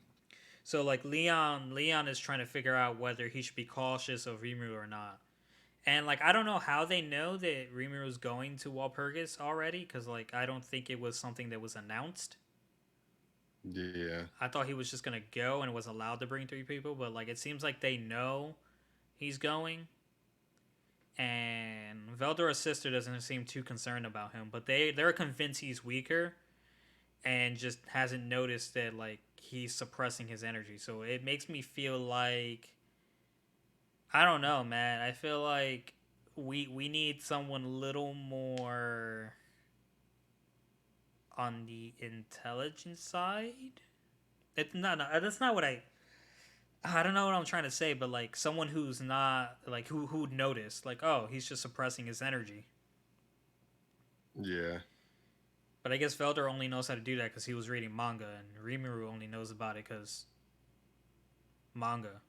So like Leon is trying to figure out whether he should be cautious of Rimuru or not. And like I don't know how they know that Rimuru is going to Walpurgis already, because like I don't think it was something that was announced. Yeah, I thought he was just gonna go and was allowed to bring three people, but like it seems like they know he's going. And Veldora's sister doesn't seem too concerned about him, but they're convinced he's weaker and just hasn't noticed that like he's suppressing his energy. So it makes me feel like I don't know, man. I feel like we need someone a little more on the intelligence side. It's not. That's not what I don't know what I'm trying to say, but like someone who's not like who'd notice, like, oh, he's just suppressing his energy. yeah, But I guess Velder only knows how to do that because he was reading manga, and Rimuru only knows about it because manga.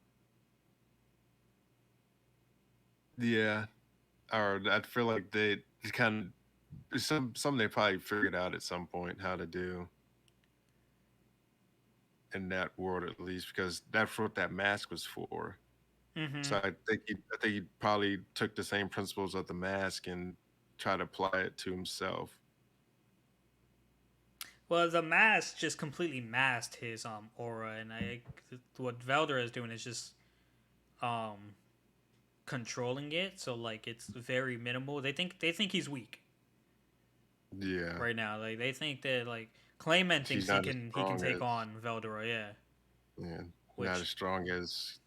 yeah. Or I feel like they kind of some they probably figured out at some point how to do in that world at least because that's what that mask was for. Mm-hmm. So I think he probably took the same principles of the mask and tried to apply it to himself. Well, the mask just completely masked his aura, and I what Velder is doing is just um controlling it, so like it's very minimal. They think he's weak Yeah, right now. Like they think that like Clayman she's thinks not as he can strong take as on Veldora, yeah. yeah, not Which as strong as,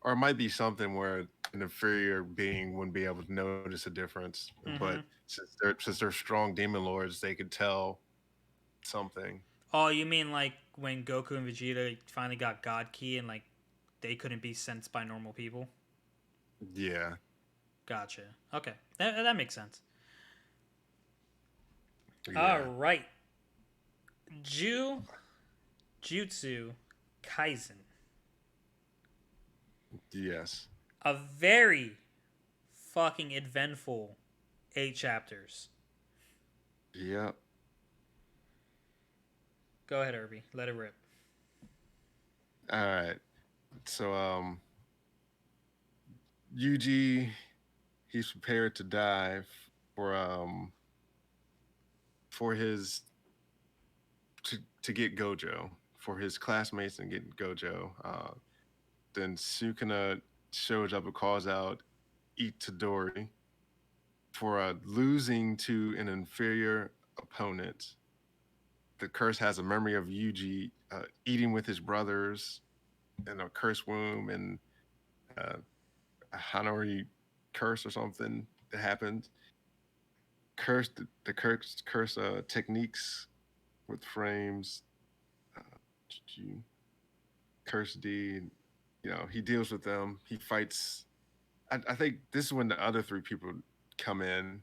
or it might be something where an inferior being wouldn't be able to notice a difference. But mm-hmm. since they're strong demon lords, they could tell something. Oh, you mean like when Goku and Vegeta finally got God Key and like they couldn't be sensed by normal people? Yeah, Gotcha. Okay, that makes sense. All yeah, right, Jutsu Kaisen, yes, a very fucking eventful 8 chapters. yep. Go ahead, Irby. Let it rip. All right. So Yuji, he's prepared to die for for his to get Gojo for his classmates and get Gojo. Then Sukuna shows up and calls out Itadori for losing to an inferior opponent. The curse has a memory of Yuji eating with his brothers in a cursed womb and uh, a Hanori curse or something that happened. The curse techniques with frames, uh, curse D. He deals with them. He fights. I think this is when the other three people come in.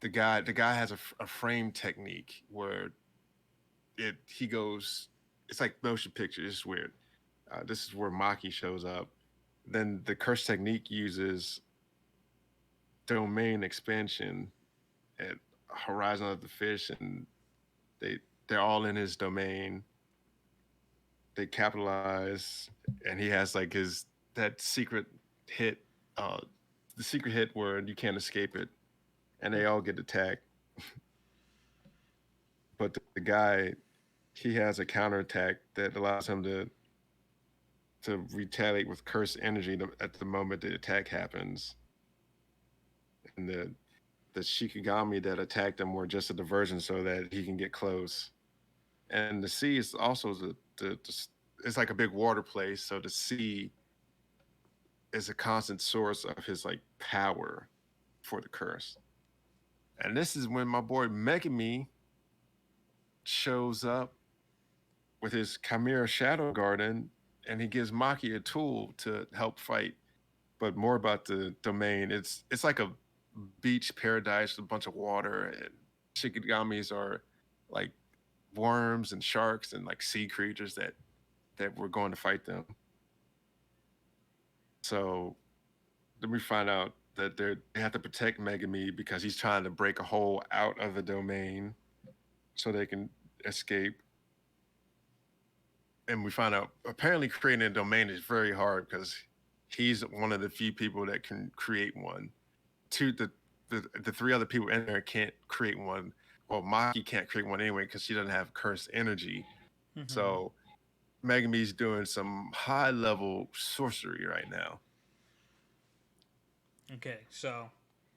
The guy has a frame technique where he goes. It's like motion picture. It's weird. This is where Maki shows up. Then the curse technique uses domain expansion at Horizon of the Fish, and they they're all in his domain. They capitalize, and he has like his that secret hit, uh, the secret hit where you can't escape it, and they all get attacked. But the guy, he has a counterattack that allows him to retaliate with cursed energy at the moment the attack happens. And the Shikigami that attacked him were just a diversion so that he can get close. And the sea is also it's like a big water place, so the sea is a constant source of his like power for the curse. And this is when my boy Megami shows up with his Chimera Shadow Garden, and he gives Maki a tool to help fight. But more about the domain. It's like a beach paradise with a bunch of water, and Shikigamis are like worms and sharks and like sea creatures that were going to fight them. So then we find out that they have to protect Megami because he's trying to break a hole out of the domain so they can escape. And we find out apparently creating a domain is very hard because he's one of the few people that can create one. Two the three other people in there can't create one. Well, Maki can't create one anyway because she doesn't have cursed energy. Mm-hmm. So Megami's doing some high level sorcery right now. Okay, so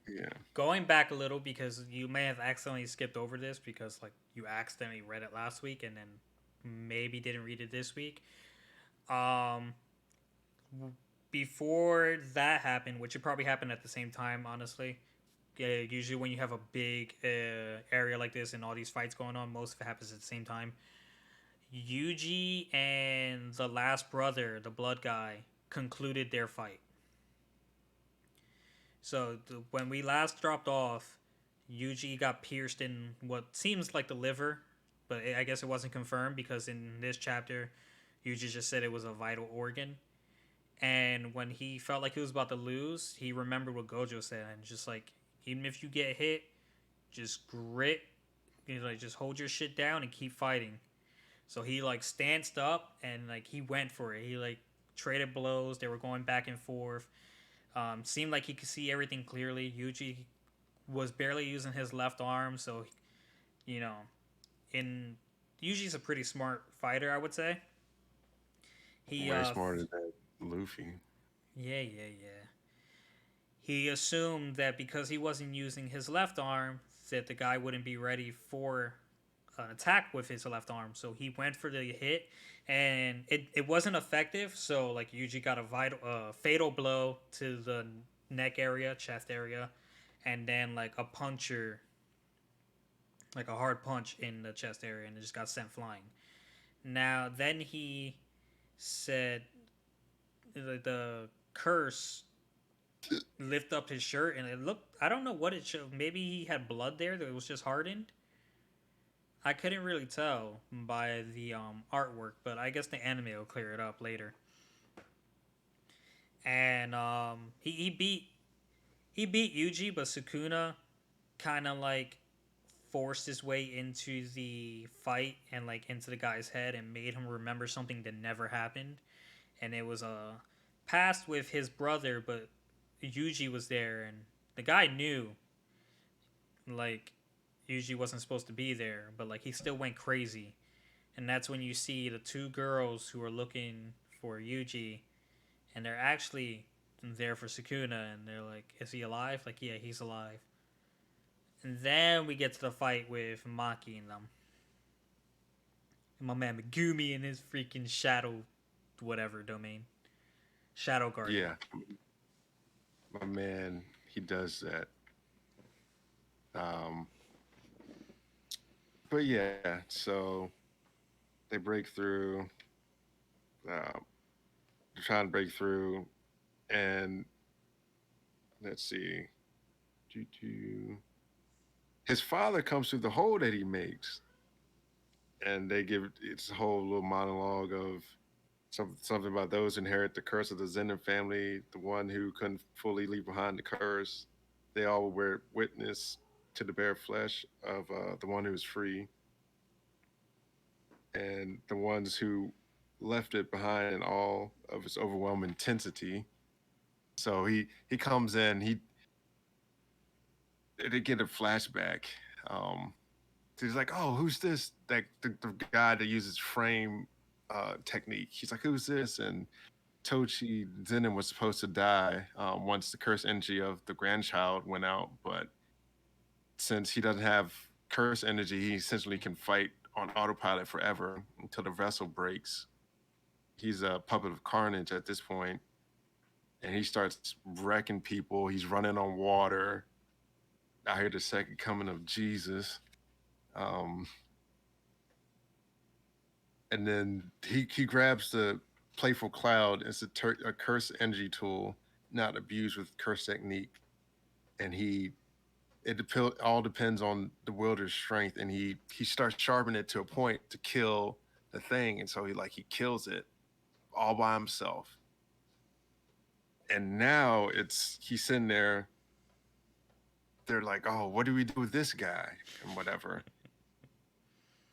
Yeah. going back a little because you may have accidentally skipped over this because like you accidentally read it last week and then maybe didn't read it this week. Um, Before that happened, which it probably happened at the same time, honestly. Usually, when you have a big area like this and all these fights going on, most of it happens at the same time. Yuji and the last brother, the blood guy, concluded their fight. So when we last dropped off, Yuji got pierced in what seems like the liver, but I guess it wasn't confirmed because in this chapter, Yuji just said it was a vital organ. And when he felt like he was about to lose, he remembered what Gojo said and just like, even if you get hit, just grit, like just hold your shit down and keep fighting. So he like stanced up and like he went for it. He like traded blows. They were going back and forth. Seemed like he could see everything clearly. Yuji was barely using his left arm, so you know, in Yuji's a pretty smart fighter, I would say. He Way smarter than Luffy. yeah, yeah, yeah. He assumed that because he wasn't using his left arm, that the guy wouldn't be ready for an attack with his left arm. So he went for the hit, and it wasn't effective. So like Yuji got a fatal blow to the neck area, chest area, and then like a puncture, like a hard punch in the chest area, and it just got sent flying. Now then he said the curse lift up his shirt and it looked, I don't know what it showed. Maybe he had blood there that was just hardened. I couldn't really tell by the artwork, but I guess the anime will clear it up later. And he beat Yuji, but Sukuna kind of like forced his way into the fight and like into the guy's head and made him remember something that never happened. And it was a past with his brother, but Yuji was there, and the guy knew like Yuji wasn't supposed to be there, but like he still went crazy. And that's when you see the two girls who are looking for Yuji, and they're actually there for Sukuna, and they're like, "Is he alive?" Like, yeah, he's alive. And then we get to the fight with Maki and them. And my man Megumi and his freaking shadow, whatever domain, Shadow Guardian. Yeah, my man, he does that. Um, but yeah, so they break through. Uh, they're trying to break through, and let's see. His father comes through the hole that he makes, and they give it's a whole little monologue of something about those who inherit the curse of the Zenin family, the one who couldn't fully leave behind the curse. They all will bear witness to the bare flesh of the one who is free, and the ones who left it behind in all of its overwhelming intensity. So he comes in, they get a flashback. Um, he's like, "Oh, who's this?" Like the guy that uses frame technique. He's like, "Who's this?" And Tochi Zenin was supposed to die once the curse energy of the grandchild went out, but since he doesn't have curse energy, he essentially can fight on autopilot forever until the vessel breaks. He's a puppet of carnage at this point, and he starts wrecking people. He's running on water. I hear the second coming of Jesus. Um, and then he grabs the playful cloud. It's a curse energy tool, not abused with curse technique. And all depends on the wielder's strength, and he starts sharpening it to a point to kill the thing, and so he kills it all by himself. And now he's sitting there. They're like, "Oh, what do we do with this guy?" and whatever.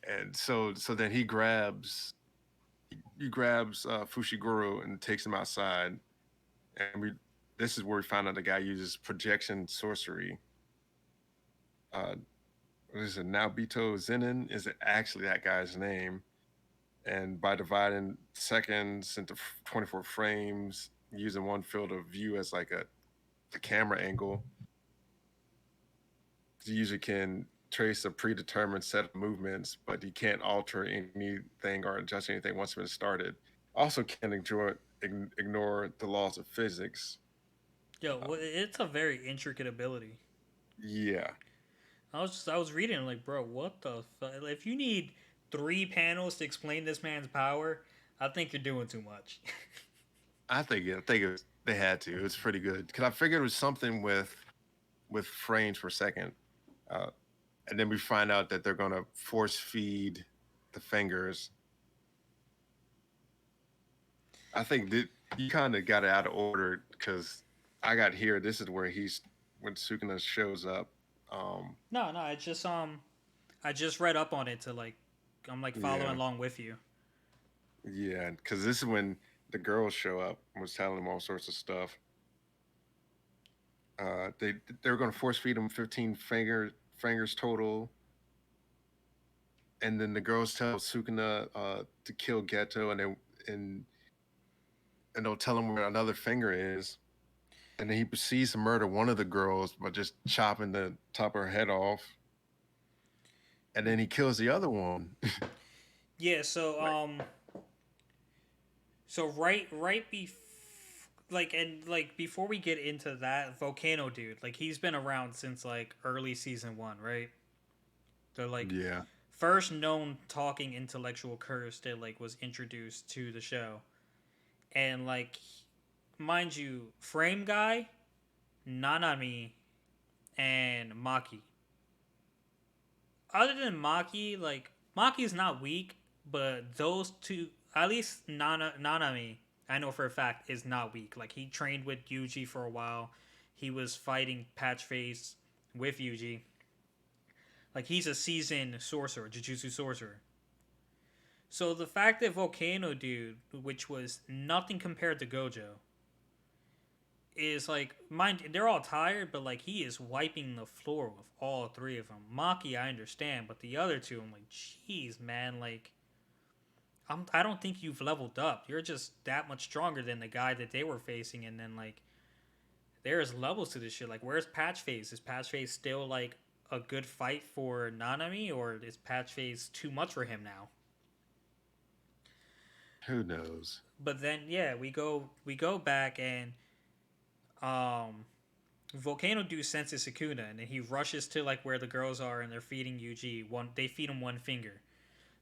And so then he grabs Fushiguro and takes him outside. And this is where we find out the guy uses projection sorcery. Uh, what is it? Naobito Zenin is it actually that guy's name? And by dividing seconds into 24 frames, using one field of view as like the camera angle, the user can trace a predetermined set of movements, but he can't alter anything or adjust anything once it's been started. Also, can ignore the laws of physics. Yo, Uh, it's a very intricate ability. yeah, I was reading like, bro, what the fuck? If you need 3 panels to explain this man's power, I think you're doing too much. they had to. It was pretty good because I figured it was something with frames per second. Uh, and then we find out that they're going to force feed the fingers. I think that you kind of got it out of order because I got here. This is where he's when Sukuna shows up. Um, No, no, I just read up on it to like, I'm like following yeah, along with you. yeah, because this is when the girls show up and was telling him all sorts of stuff. They were going to force feed him 15 fingers total, and then the girls tell Sukuna to kill Geto, and and they'll tell him where another finger is. And then he proceeds to murder one of the girls by just chopping the top of her head off. And then he kills the other one. Yeah, so Like, so like and like before we get into that Volcano dude, like he's been around since like early season 1, right? They're like yeah, first known talking intellectual curse that like was introduced to the show. And like mind you, Frame Guy, Nanami, and Maki. Other than Maki, like Maki's not weak, but those two, at least Nanami, I know for a fact is not weak. Like he trained with Yuji for a while. He was fighting Patchface with Yuji. Like he's a seasoned sorcerer, Jujutsu sorcerer. So the fact that Volcano Dude, which was nothing compared to Gojo, is like mind they're all tired, but like he is wiping the floor with all three of them. Maki, I understand, but the other two, I'm like, jeez, man, like I don't think you've leveled up. You're just that much stronger than the guy that they were facing, and then like there's levels to this shit. Like, where's Patch Face? Is Patch Face still like a good fight for Nanami, or is Patch Face too much for him now? Who knows? But then, yeah, we go back and um, Volcano Dude senses Sukuna, and then he rushes to like where the girls are, and they're feeding Yuji one. They feed him one finger,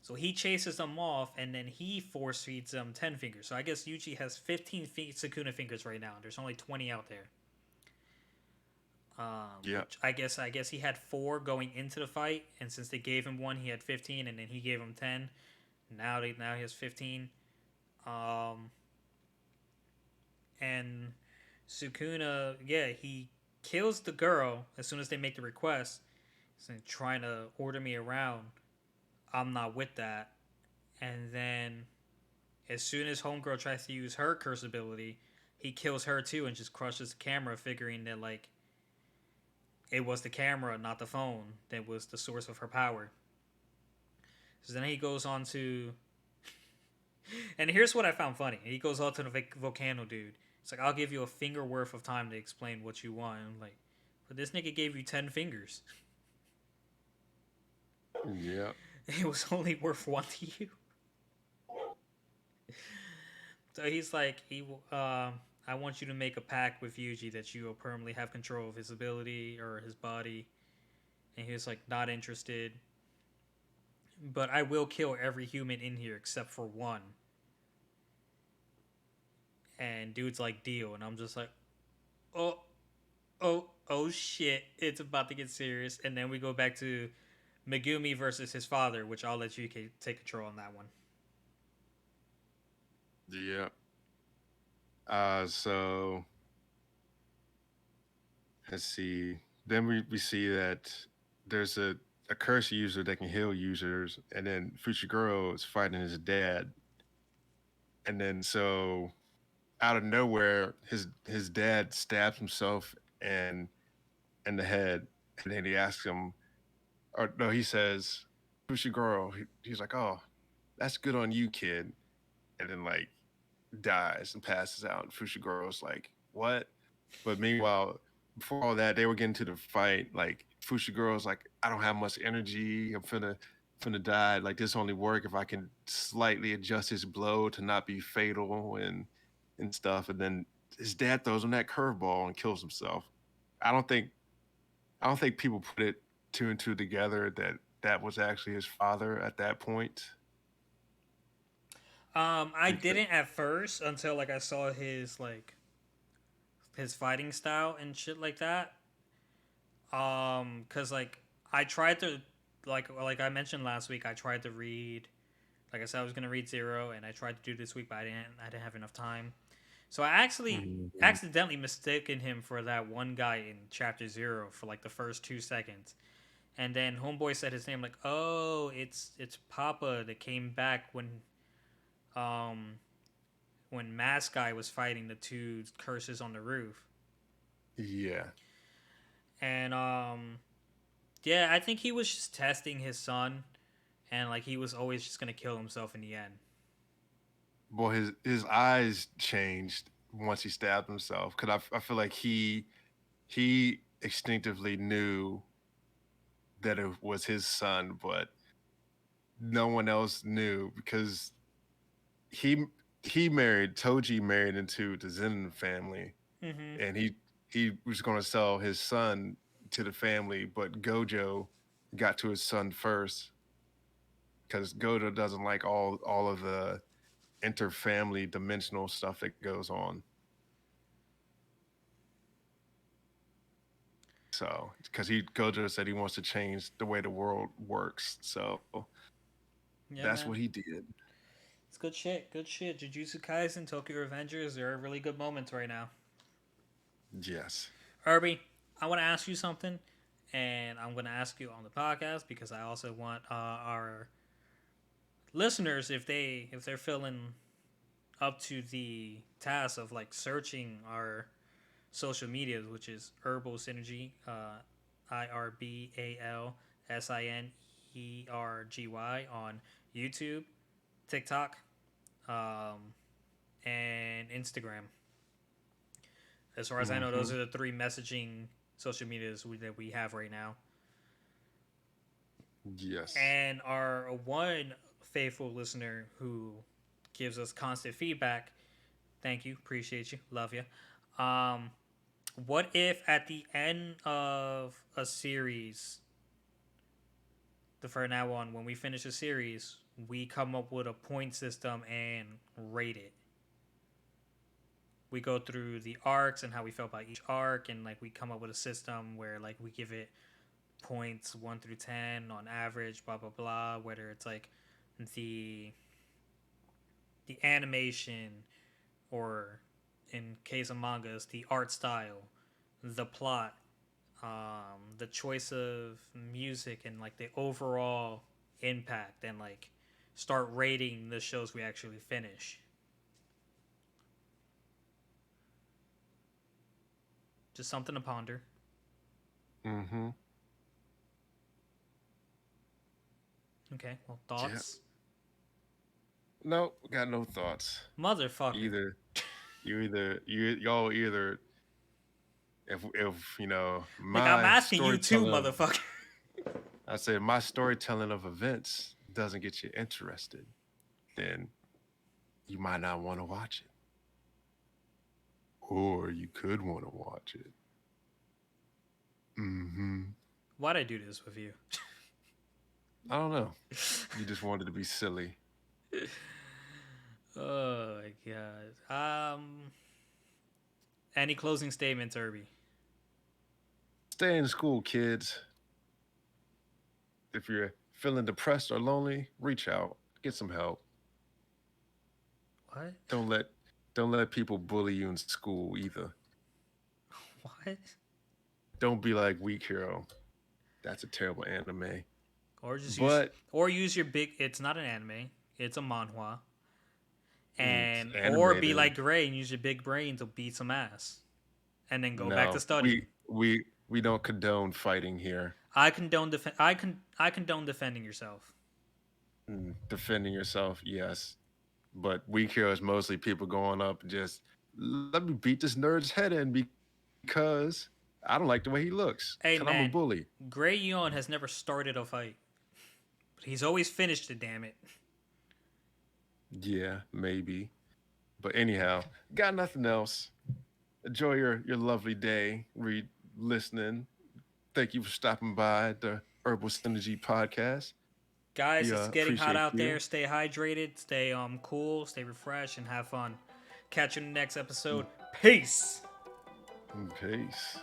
so he chases them off, and then he force feeds them 10 fingers. So I guess Yuji has 15 Sukuna fingers right now. There's only 20 out there. Yeah. Which I guess he had four going into the fight, and since they gave him one, he had 15, and then he gave him 10. Now he has 15. Um, and Sukuna, yeah, he kills the girl as soon as they make the request. He's like, trying to order me around. I'm not with that. And then as soon as Homegirl tries to use her curse ability, he kills her too and just crushes the camera, figuring that like it was the camera, not the phone, that was the source of her power. So then he goes on to, and here's what I found funny. He goes on to the Volcano Dude. It's like, I'll give you a finger worth of time to explain what you want. And I'm like, but this nigga gave you 10 fingers. Yeah. It was only worth one to you. So he's like, I want you to make a pact with Yuji that you will permanently have control of his ability or his body. And he was like, not interested. But I will kill every human in here except for one. And dude's like, deal. And I'm just like, oh, oh shit. It's about to get serious. And then we go back to Megumi versus his father, which I'll let you take control on that one. Yeah. So let's see. Then we see that there's a curse user that can heal users, and then Fushiguro is fighting his dad, and then so out of nowhere, his dad stabs himself and in the head, and then he asks him, or no, he says, Fushiguro. He's like, oh, that's good on you, kid, and then like dies and passes out. And Fushiguro's like, what? But meanwhile, before all that, they were getting to the fight. Like Fushiguro's like, I don't have much energy. I'm finna die. Like this only work if I can slightly adjust his blow to not be fatal and stuff. And then his dad throws him that curveball and kills himself. I don't think I don't think people put it two and two together that that was actually his father at that point. I Because didn't at first until like I saw his fighting style and shit like that. Cause like I tried to like I mentioned last week, I tried to read. Like I said, I was gonna read Zero, and I tried to do this week, but I didn't have enough time. So I actually Mhm. accidentally mistaken him for that one guy in Chapter Zero for like the first 2 seconds, and then Homeboy said his name, like, oh, it's Papa that came back um when Mask Guy was fighting the two curses on the roof, Yeah. and yeah, I think he was just testing his son, and like he was always just gonna kill himself in the end. Well, his eyes changed once he stabbed himself because I feel like he instinctively knew that it was his son, but no one else knew because he he married Toji married into the Zen family, Mm-hmm. and he was going to sell his son to the family, but Gojo got to his son first because Gojo doesn't like all of the interfamily dimensional stuff that goes on. So, because he Gojo said he wants to change the way the world works, so Yeah, that's man. what he did. It's good shit. Good shit. Jujutsu Kaisen, Tokyo Revengers, they're really good moments right now. Yes. Herbie, I want to ask you something, and I'm going to ask you on the podcast because I also want our listeners, if they're feeling up to the task of like searching our social medias, which is Irbal Sinergy, IRBALSINERGY on YouTube, TikTok, and Instagram. As far as I know, those Mm-hmm. are the three messaging social medias that we have right now. Yes. And our one faithful listener who gives us constant feedback, thank you, appreciate you, love you. Um, what if at the end of a series, the for now on, when we finish a series, we come up with a point system and rate it? We go through the arcs and how we felt about each arc, and like we come up with a system where like we give it points 1 through 10 on average, blah blah blah. Whether it's like the the animation, or in case of mangas, the art style, the plot, the choice of music, and like the overall impact, and like start rating the shows we actually finish. Just something to ponder. Mm-hmm. Okay, well, Yeah. thoughts? Nope, got no thoughts. Motherfucker. Either y'all either if Like, I'm my asking you too, storytelling of motherfucker. I say my storytelling of events doesn't get you interested, then you might not want to watch it. Or you could want to watch it. Mm-hmm. Why'd I do this with you? I don't know. You just wanted to be silly. Oh my god. Any closing statements, Irby? Stay in school, kids. If you're feeling depressed or lonely, reach out. Get some help. What? Don't let don't let people bully you in school either. What? Don't be like Weak Hero. That's a terrible anime. Or just use, But or use your big. It's not an anime. It's a manhwa. it's And or be animated. like Gray and use your big brain to beat some ass, and then go back to No, studying. we don't condone fighting here. I condone I condone defending yourself. Defending yourself, yes. But Weak Hero is mostly people going up and just let me beat this nerd's head in because I don't like the way he looks. Hey Cause I'm a man, bully. Gray Yon has never started a fight, but he's always finished it. Damn it. Yeah, maybe. But anyhow, got nothing else. Enjoy your lovely day. Listening. Thank you for stopping by the Herbal Synergy podcast. Guys, We it's getting hot appreciate out there. you. Stay hydrated, stay cool, stay refreshed, and have fun. Catch you in the next episode. Peace. Peace.